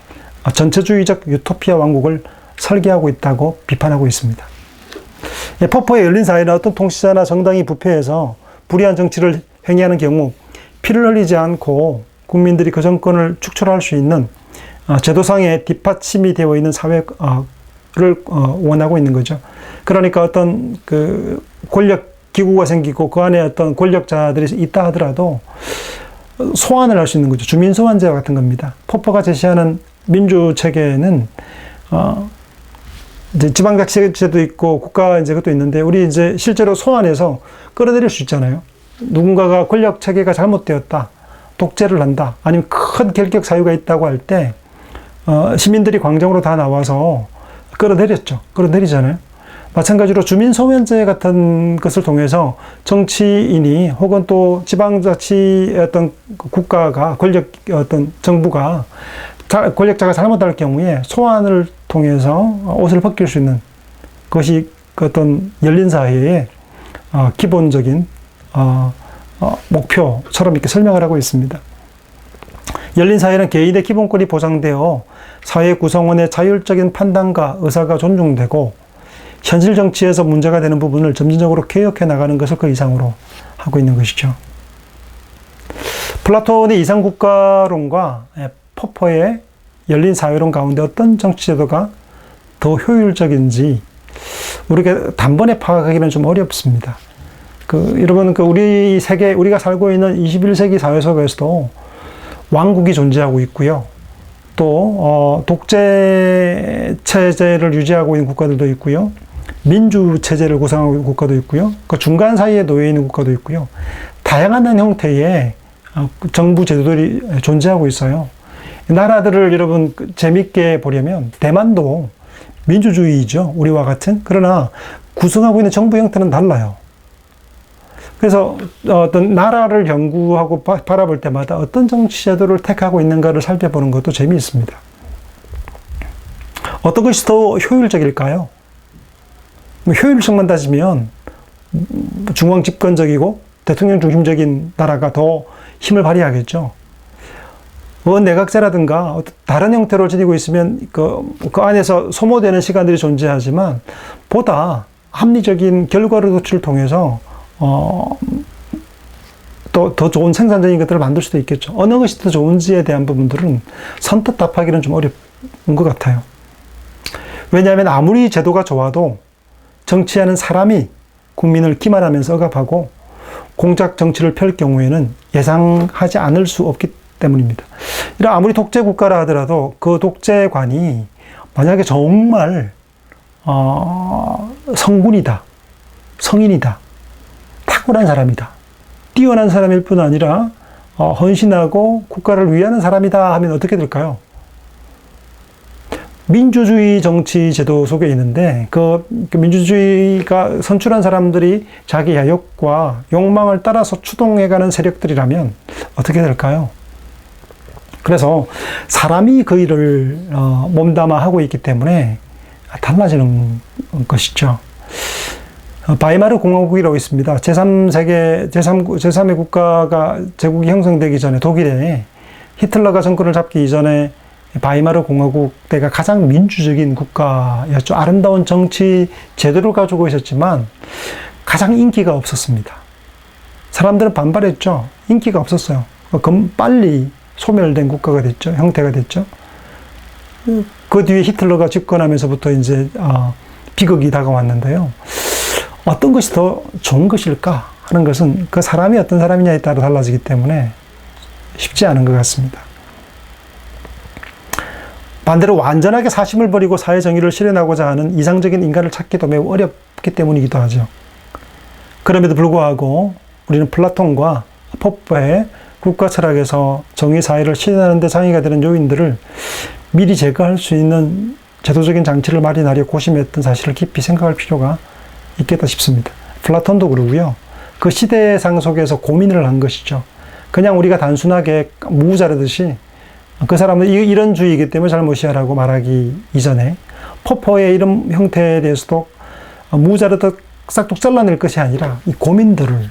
전체주의적 유토피아 왕국을 설계하고 있다고 비판하고 있습니다. 포퍼의 열린 사회는 어떤 통치자나 정당이 부패해서 불의한 정치를 행위하는 경우 피를 흘리지 않고 국민들이 그 정권을 축출할 수 있는 제도상의 뒷받침이 되어 있는 사회를 원하고 있는 거죠. 그러니까 어떤 그 권력 기구가 생기고 그 안에 어떤 권력자들이 있다 하더라도 소환을 할 수 있는 거죠. 주민소환제와 같은 겁니다. 포퍼가 제시하는 민주 체계는 이제 지방자치제도 있고 국가 이제 그것도 있는데, 우리 이제 실제로 소환해서 끌어내릴 수 있잖아요. 누군가가 권력 체계가 잘못되었다, 독재를 한다, 아니면 큰 결격 사유가 있다고 할 때 시민들이 광장으로 다 나와서 끌어내렸죠. 끌어내리잖아요. 마찬가지로 주민소환제 같은 것을 통해서 정치인이 혹은 또 지방자치의 어떤 국가가, 권력 어떤 정부가 권력자가 잘못할 경우에 소환을 통해서 옷을 벗길 수 있는 것이 그 어떤 열린 사회의 기본적인 목표처럼 이렇게 설명을 하고 있습니다. 열린 사회는 개인의 기본권이 보장되어 사회 구성원의 자율적인 판단과 의사가 존중되고, 현실 정치에서 문제가 되는 부분을 점진적으로 개혁해 나가는 것을 그 이상으로 하고 있는 것이죠. 플라톤의 이상국가론과 포퍼의 열린 사회론 가운데 어떤 정치제도가 더 효율적인지 우리가 단번에 파악하기는 좀 어렵습니다. 여러분, 우리 세계, 우리가 살고 있는 21세기 사회 속에서도 왕국이 존재하고 있고요. 또 독재 체제를 유지하고 있는 국가들도 있고요. 민주 체제를 구성하고 있는 국가도 있고요. 그 중간 사이에 놓여 있는 국가도 있고요. 다양한 형태의 정부 제도들이 존재하고 있어요. 나라들을 여러분 재밌게 보려면 대만도 민주주의죠. 우리와 같은. 그러나 구성하고 있는 정부 형태는 달라요. 그래서 어떤 나라를 연구하고 바라볼 때마다 어떤 정치 제도를 택하고 있는가를 살펴보는 것도 재미있습니다. 어떤 것이 더 효율적일까요? 효율성만 따지면 중앙 집권적이고 대통령 중심적인 나라가 더 힘을 발휘하겠죠. 내각제라든가 어떤 다른 형태로 지니고 있으면 그 안에서 소모되는 시간들이 존재하지만 보다 합리적인 결과를 도출을 통해서 또 더 좋은 생산적인 것들을 만들 수도 있겠죠. 어느 것이 더 좋은지에 대한 부분들은 선뜻 답하기는 좀 어려운 것 같아요. 왜냐하면 아무리 제도가 좋아도 정치하는 사람이 국민을 기만하면서 억압하고 공작 정치를 펼 경우에는 예상하지 않을 수 없기 때문입니다. 이런 아무리 독재 국가라 하더라도 그 독재관이 만약에 정말 성군이다, 성인이다, 탁월한 사람이다, 뛰어난 사람일 뿐 아니라 헌신하고 국가를 위하는 사람이다 하면 어떻게 될까요? 민주주의 정치 제도 속에 있는데 그 민주주의가 선출한 사람들이 자기 야욕과 욕망을 따라서 추동해가는 세력들이라면 어떻게 될까요? 그래서 사람이 그 일을 몸담아 하고 있기 때문에 달라지는 것이죠. 바이마르 공화국이라고 있습니다. 제3의 국가가 제국이 형성되기 전에 독일에 히틀러가 정권을 잡기 이전에 바이마르 공화국 때가 가장 민주적인 국가였죠. 아름다운 정치 제도를 가지고 있었지만 가장 인기가 없었습니다. 사람들은 반발했죠. 인기가 없었어요. 빨리 소멸된 국가가 됐죠. 형태가 됐죠. 그 뒤에 히틀러가 집권하면서부터 이제 비극이 다가왔는데요. 어떤 것이 더 좋은 것일까 하는 것은 그 사람이 어떤 사람이냐에 따라 달라지기 때문에 쉽지 않은 것 같습니다. 반대로 완전하게 사심을 버리고 사회 정의를 실현하고자 하는 이상적인 인간을 찾기도 매우 어렵기 때문이기도 하죠. 그럼에도 불구하고 우리는 플라톤과 포퍼의 국가 철학에서 정의 사회를 실현하는 데 장애가 되는 요인들을 미리 제거할 수 있는 제도적인 장치를 마련하려 고심했던 사실을 깊이 생각할 필요가 있겠다 싶습니다. 플라톤도 그러고요. 그 시대상 속에서 고민을 한 것이죠. 그냥 우리가 단순하게 무자르듯이 그 사람은 이런 주의이기 때문에 잘못이야라고 말하기 이전에 포퍼의 이런 형태에 대해서도 무자르듯 싹둑 잘라낼 것이 아니라 이 고민들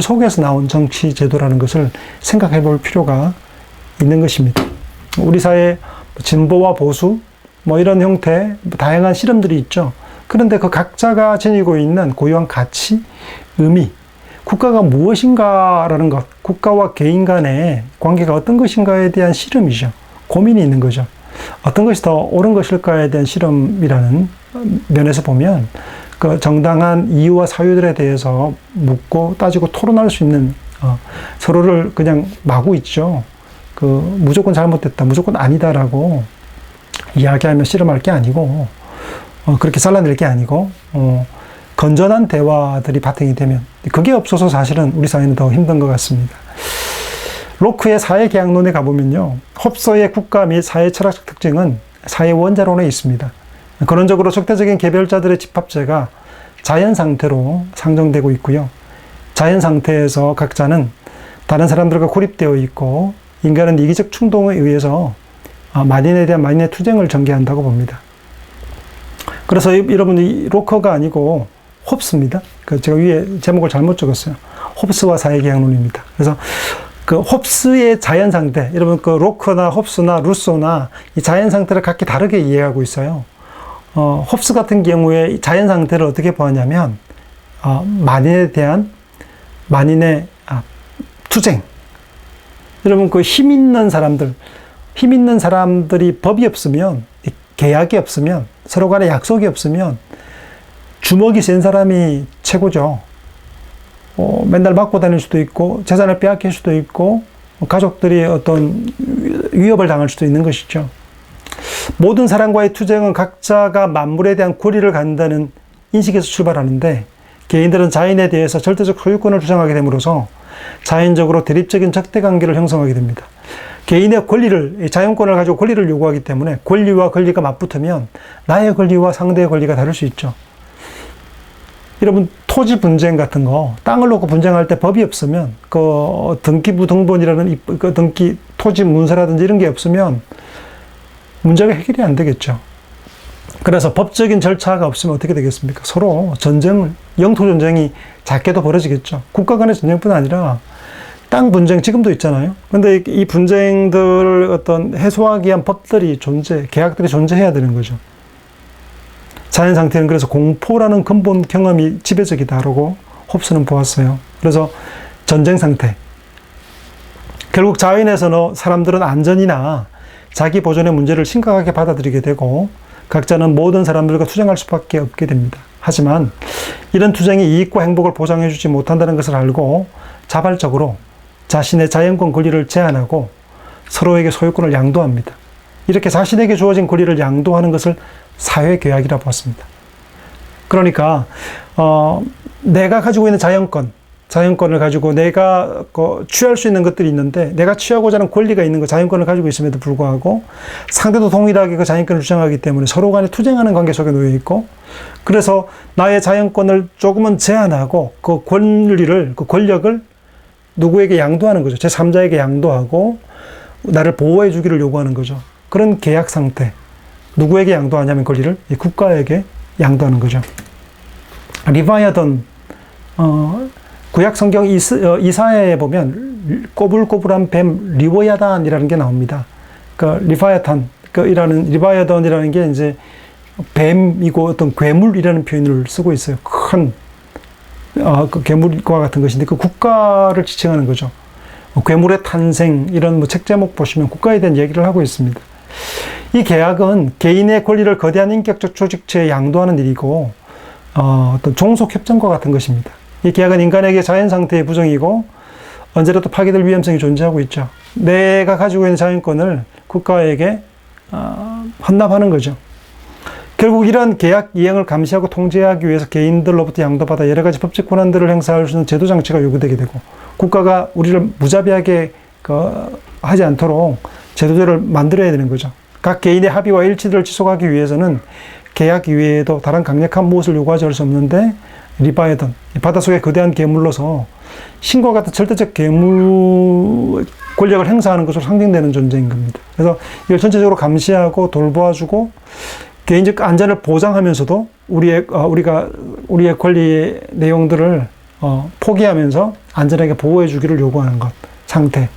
속에서 나온 정치 제도라는 것을 생각해 볼 필요가 있는 것입니다. 우리 사회 진보와 보수 이런 형태 다양한 실험들이 있죠. 그런데 그 각자가 지니고 있는 고유한 가치, 의미, 국가가 무엇인가라는 것, 국가와 개인 간의 관계가 어떤 것인가에 대한 실험이죠. 고민이 있는 거죠. 어떤 것이 더 옳은 것일까에 대한 실험이라는 면에서 보면 그 정당한 이유와 사유들에 대해서 묻고 따지고 토론할 수 있는 서로를 그냥 마구 있죠. 무조건 잘못됐다, 무조건 아니다라고 이야기하며 실험할 게 아니고 그렇게 잘라낼 게 아니고 건전한 대화들이 바탕이 되면 그게 없어서 사실은 우리 사회는 더 힘든 것 같습니다. 로크의 사회계약론에 가보면요. 홉서의 국가 및 사회 철학적 특징은 사회 원자론에 있습니다. 근원적으로 적대적인 개별자들의 집합체가 자연 상태로 상정되고 있고요. 자연 상태에서 각자는 다른 사람들과 고립되어 있고 인간은 이기적 충동에 의해서 만인에 대한 만인의 투쟁을 전개한다고 봅니다. 그래서 여러분이 로커가 아니고 홉스입니다. 제가 위에 제목을 잘못 적었어요. 홉스와 사회계약론입니다. 그래서 그 홉스의 자연 상태, 여러분 그 로커나 홉스나 루소나 이 자연 상태를 각기 다르게 이해하고 있어요. 홉스 같은 경우에 자연 상태를 어떻게 보았냐면 만인에 대한 만인의 투쟁. 여러분 그 힘 있는 사람들이 법이 없으면 계약이 없으면 서로 간에 약속이 없으면 주먹이 센 사람이 최고죠. 맨날 맞고 다닐 수도 있고 재산을 빼앗길 수도 있고 가족들이 어떤 위협을 당할 수도 있는 것이죠. 모든 사람과의 투쟁은 각자가 만물에 대한 권리를 갖는다는 인식에서 출발하는데 개인들은 자연에 대해서 절대적 소유권을 주장하게 됨으로써 자연적으로 대립적인 적대관계를 형성하게 됩니다. 개인의 권리를, 자연권을 가지고 권리를 요구하기 때문에 권리와 권리가 맞붙으면 나의 권리와 상대의 권리가 다를 수 있죠. 여러분 토지 분쟁 같은 거, 땅을 놓고 분쟁할 때 법이 없으면, 그 등기부 등본이라는 그 등기 토지 문서라든지 이런 게 없으면 문제가 해결이 안 되겠죠. 그래서 법적인 절차가 없으면 어떻게 되겠습니까? 서로 영토 전쟁이 작게도 벌어지겠죠. 국가 간의 전쟁뿐 아니라 땅 분쟁 지금도 있잖아요. 근데 이 분쟁들을 어떤 해소하기 위한 법들이 계약들이 존재해야 되는 거죠. 자연 상태는 그래서 공포라는 근본 경험이 지배적이다라고 홉스는 보았어요. 그래서 전쟁 상태. 결국 자연에서는 사람들은 안전이나 자기 보존의 문제를 심각하게 받아들이게 되고 각자는 모든 사람들과 투쟁할 수밖에 없게 됩니다. 하지만 이런 투쟁이 이익과 행복을 보장해주지 못한다는 것을 알고 자발적으로 자신의 자연권 권리를 제한하고 서로에게 소유권을 양도합니다. 이렇게 자신에게 주어진 권리를 양도하는 것을 사회계약이라고 봤습니다. 그러니까 내가 가지고 있는 자연권을 가지고 내가 취할 수 있는 것들이 있는데 내가 취하고자 하는 권리가 있는 자연권을 가지고 있음에도 불구하고 상대도 동일하게 그 자연권을 주장하기 때문에 서로 간에 투쟁하는 관계 속에 놓여 있고 그래서 나의 자연권을 조금은 제한하고 그 권력을 누구에게 양도하는 거죠. 제3자에게 양도하고 나를 보호해 주기를 요구하는 거죠. 그런 계약 상태. 누구에게 양도하냐면 권리를 이 국가에게 양도하는 거죠. 리바야던 구약 성경 이사야에 보면 꼬불꼬불한 뱀 리보야단이라는 게 나옵니다. 그러니까 리바야던이라는 게 이제 뱀이고 어떤 괴물이라는 표현을 쓰고 있어요. 큰 그 괴물과 같은 것인데 그 국가를 지칭하는 거죠. 괴물의 탄생 이런 책 제목 보시면 국가에 대한 얘기를 하고 있습니다. 이 계약은 개인의 권리를 거대한 인격적 조직체에 양도하는 일이고 어떤 종속협정과 같은 것입니다. 이 계약은 인간에게 자연 상태의 부정이고 언제라도 파괴될 위험성이 존재하고 있죠. 내가 가지고 있는 자연권을 국가에게 헌납하는 거죠. 결국 이러한 계약 이행을 감시하고 통제하기 위해서 개인들로부터 양도받아 여러 가지 법적 권한들을 행사할 수 있는 제도 장치가 요구되게 되고 국가가 우리를 무자비하게 하지 않도록 제도들을 만들어야 되는 거죠. 각 개인의 합의와 일치를 지속하기 위해서는 계약 이외에도 다른 강력한 무엇을 요구하지 않을 수 없는데 리바야던, 바닷속의 거대한 괴물로서 신과 같은 절대적 괴물 권력을 행사하는 것으로 상징되는 존재인 겁니다. 그래서 이걸 전체적으로 감시하고 돌보아주고 개인적 안전을 보장하면서도 우리의 권리의 내용들을 포기하면서 안전하게 보호해 주기를 요구하는 것, 상태.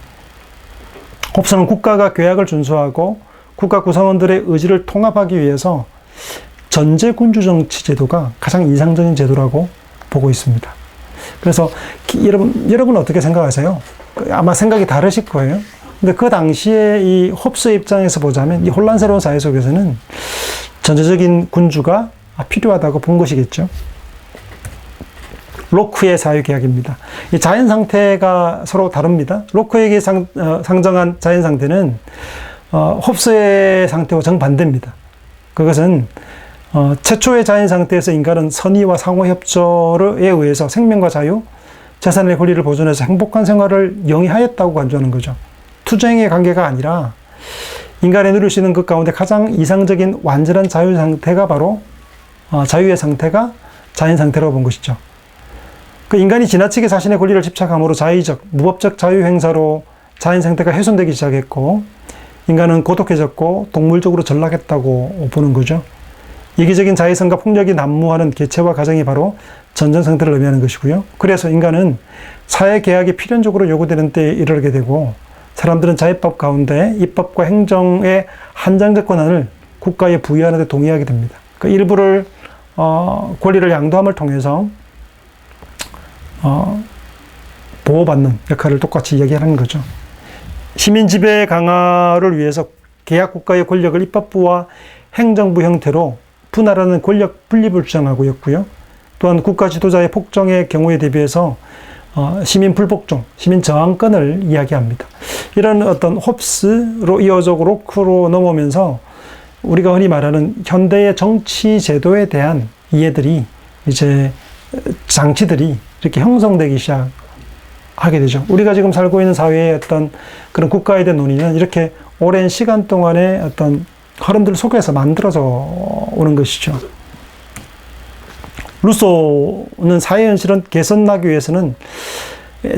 홉스는 국가가 계약을 준수하고 국가 구성원들의 의지를 통합하기 위해서 전제군주 정치 제도가 가장 이상적인 제도라고 보고 있습니다. 그래서 여러분 어떻게 생각하세요? 아마 생각이 다르실 거예요. 근데 그 당시에 이 홉스의 입장에서 보자면 이 혼란스러운 사회 속에서는 전제적인 군주가 필요하다고 본 것이겠죠. 로크의 사회계약입니다. 이 자연 상태가 서로 다릅니다. 로크에게 상정한 자연 상태는 홉스의 상태와 정반대입니다. 그것은 최초의 자연 상태에서 인간은 선의와 상호협조에 의해서 생명과 자유, 재산의 권리를 보존해서 행복한 생활을 영위하였다고 간주하는 거죠. 투쟁의 관계가 아니라 인간이 누릴 수 있는 것 가운데 가장 이상적인 완전한 자유 상태가 바로 자유의 상태가 자연 상태라고 본 것이죠. 그 인간이 지나치게 자신의 권리를 집착함으로 자의적, 무법적 자유 행사로 자연 상태가 훼손되기 시작했고 인간은 고독해졌고 동물적으로 전락했다고 보는 거죠. 이기적인 자의성과 폭력이 난무하는 개체와 가정이 바로 전전 상태를 의미하는 것이고요. 그래서 인간은 사회계약이 필연적으로 요구되는 때에 이르게 되고 사람들은 자의법 가운데 입법과 행정의 한정적 권한을 국가에 부여하는 데 동의하게 됩니다. 그 일부를 권리를 양도함을 통해서 보호받는 역할을 똑같이 이야기하는 거죠. 시민 지배 강화를 위해서 계약 국가의 권력을 입법부와 행정부 형태로 분할하는 권력 분립을 주장하고 있고요. 또한 국가 지도자의 폭정의 경우에 대비해서 시민 불복종, 시민 저항권을 이야기합니다. 이런 어떤 홉스로 이어져 로크로 넘어오면서 우리가 흔히 말하는 현대의 정치 제도에 대한 이해들이 이제 장치들이 이렇게 형성되기 시작하게 되죠. 우리가 지금 살고 있는 사회의 어떤 그런 국가에 대한 논의는 이렇게 오랜 시간 동안의 어떤 흐름들 속에서 만들어져 오는 것이죠. 루소는 사회 현실은 개선하기 위해서는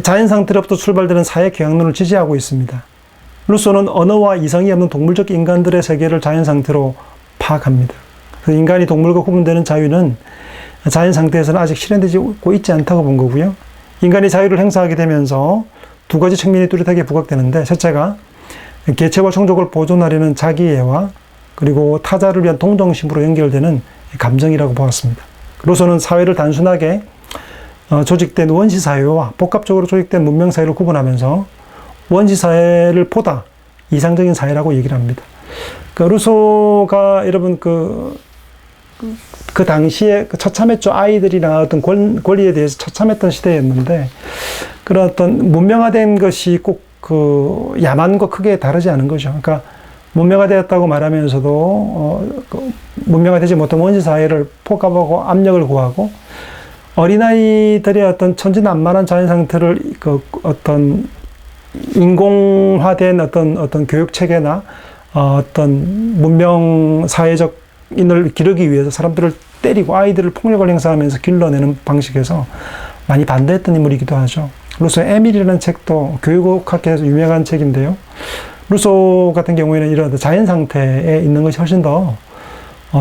자연 상태로부터 출발되는 사회 경향론을 지지하고 있습니다. 루소는 언어와 이성이 없는 동물적 인간들의 세계를 자연 상태로 파악합니다. 인간이 동물과 구분되는 자유는 자연 상태에서는 아직 실현되지 있지 않다고 본 거고요. 인간이 자유를 행사하게 되면서 두 가지 측면이 뚜렷하게 부각되는데, 첫째가 개체와 종족을 보존하려는 자기애와 그리고 타자를 위한 동정심으로 연결되는 감정이라고 보았습니다. 루소는 사회를 단순하게 조직된 원시사회와 복합적으로 조직된 문명사회를 구분하면서 원시사회를 보다 이상적인 사회라고 얘기를 합니다. 루소가 여러분 그 당시에 처참했죠. 아이들이나 어떤 권리에 대해서 처참했던 시대였는데, 그런 어떤 문명화된 것이 꼭 야만과 크게 다르지 않은 거죠. 그러니까 문명화되었다고 말하면서도 문명화되지 못한 원시사회를 포갑하고 압력을 구하고, 어린아이들의 어떤 천진난만한 자연 상태를 어떤 인공화된 어떤 교육 체계나 어떤 문명 사회적 인을 기르기 위해서 사람들을 때리고 아이들을 폭력을 행사하면서 길러내는 방식에서 많이 반대했던 인물이기도 하죠. 루소의 에밀이라는 책도 교육학계에서 유명한 책인데요. 루소 같은 경우에는 이런 자연 상태에 있는 것이 훨씬 더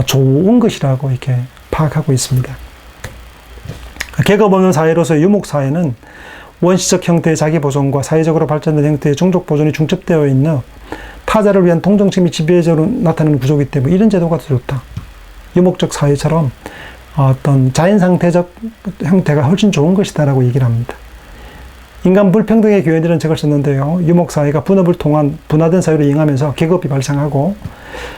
좋은 것이라고 이렇게 파악하고 있습니다. 계급 없는 사회로서의 유목사회는 원시적 형태의 자기보존과 사회적으로 발전된 형태의 종족보존이 중첩되어 있는 타자를 위한 동정심이 지배적으로 나타나는 구조이기 때문에 이런 제도가 더 좋다. 유목적 사회처럼 어떤 자연 상태적 형태가 훨씬 좋은 것이다라고 얘기를 합니다. 인간 불평등의 교현이라는 책을 썼는데요. 유목사회가 분업을 통한 분화된 사회로 이행하면서 계급이 발생하고,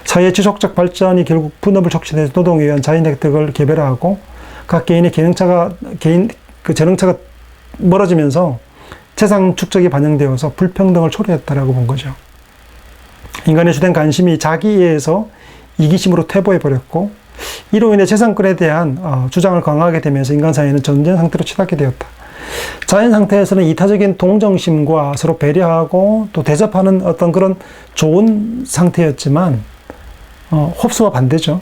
사회의 지속적 발전이 결국 분업을 촉진해서 노동에 의한 자연 혜택을 개별화하고, 각 개인의 재능차가 멀어지면서 재산 축적이 반영되어서 불평등을 초래했다라고 본 거죠. 인간의 주된 관심이 자기에서 이기심으로 퇴보해버렸고, 이로 인해 재산권에 대한 주장을 강화하게 되면서 인간 사회는 전쟁 상태로 치닫게 되었다. 자연 상태에서는 이타적인 동정심과 서로 배려하고 또 대접하는 어떤 그런 좋은 상태였지만, 홉스와 반대죠.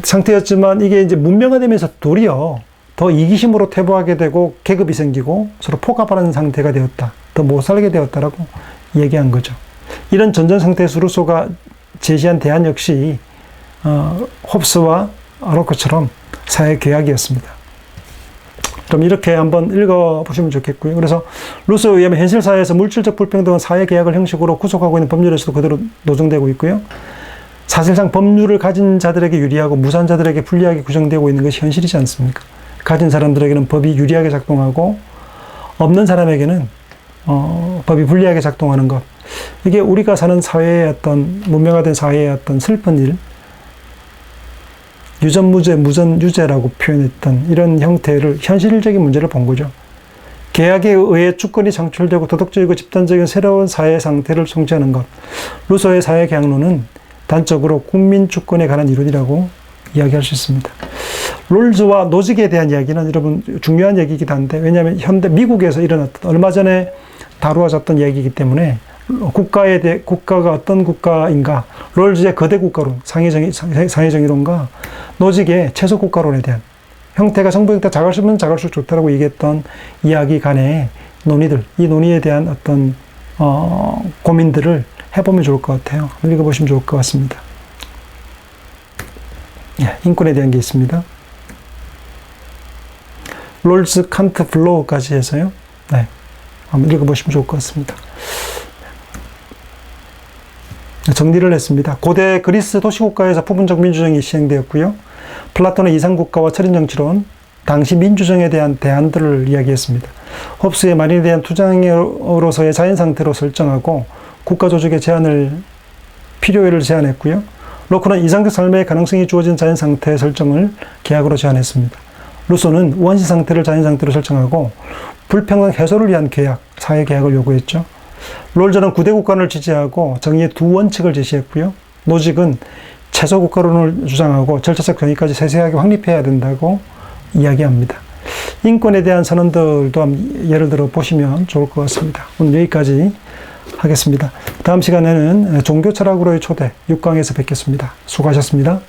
상태였지만 이게 이제 문명화되면서 도리어 더 이기심으로 퇴보하게 되고 계급이 생기고 서로 포갑하는 상태가 되었다. 더 못 살게 되었다라고 얘기한 거죠. 이런 전전 상태에서 루소가 제시한 대안 역시 홉스와 로크처럼 사회 계약이었습니다. 그럼 이렇게 한번 읽어보시면 좋겠고요. 그래서 루소에 의하면 현실 사회에서 물질적 불평등은 사회 계약을 형식으로 구속하고 있는 법률에서도 그대로 노정되고 있고요. 사실상 법률을 가진 자들에게 유리하고 무산 자들에게 불리하게 구성되고 있는 것이 현실이지 않습니까? 가진 사람들에게는 법이 유리하게 작동하고 없는 사람에게는 법이 불리하게 작동하는 것. 이게 우리가 사는 사회의 어떤 문명화된 사회의 어떤 슬픈 일, 유전무죄, 무전유죄라고 표현했던 이런 형태를 현실적인 문제를 본 거죠. 계약에 의해 주권이 창출되고 도덕적이고 집단적인 새로운 사회 상태를 성취하는 것. 루소의 사회 계약론은 단적으로 국민 주권에 관한 이론이라고 이야기할 수 있습니다. 롤즈와 노직에 대한 이야기는 여러분 중요한 얘기이기도 한데, 왜냐하면 현대 미국에서 일어났던 얼마 전에 다루어졌던 이야기이기 때문에 국가가 어떤 국가인가, 롤즈의 거대 국가론, 상해정의론과 노직의 최소 국가론에 대한 형태가 정부 형태가 작을수록 작을수록 좋다라고 얘기했던 이야기 간의 논의들, 이 논의에 대한 어떤 고민들을 해보면 좋을 것 같아요. 읽어보시면 좋을 것 같습니다. 인권에 대한 게 있습니다. 롤즈, 칸트, 블로우까지 해서요. 네, 한번 읽어보시면 좋을 것 같습니다. 정리를 했습니다. 고대 그리스 도시국가에서 부분적 민주정이 시행되었고요. 플라톤의 이상국가와 철인정치론, 당시 민주정에 대한 대안들을 이야기했습니다. 홉스의 만인에 대한 투쟁으로서의 자연상태로 설정하고 국가조직의 필요를 제한했고요. 로크는 이상적 삶의 가능성이 주어진 자연상태의 설정을 계약으로 제한했습니다. 루소는 원시상태를 자연상태로 설정하고 불평등 해소를 위한 계약, 사회계약을 요구했죠. 롤즈는 구대국가론을 지지하고 정의의 두 원칙을 제시했고요. 노직은 최소국가론을 주장하고 절차적 정의까지 세세하게 확립해야 된다고 이야기합니다. 인권에 대한 선언들도 예를 들어 보시면 좋을 것 같습니다. 오늘 여기까지 하겠습니다. 다음 시간에는 종교 철학으로의 초대 6강에서 뵙겠습니다. 수고하셨습니다.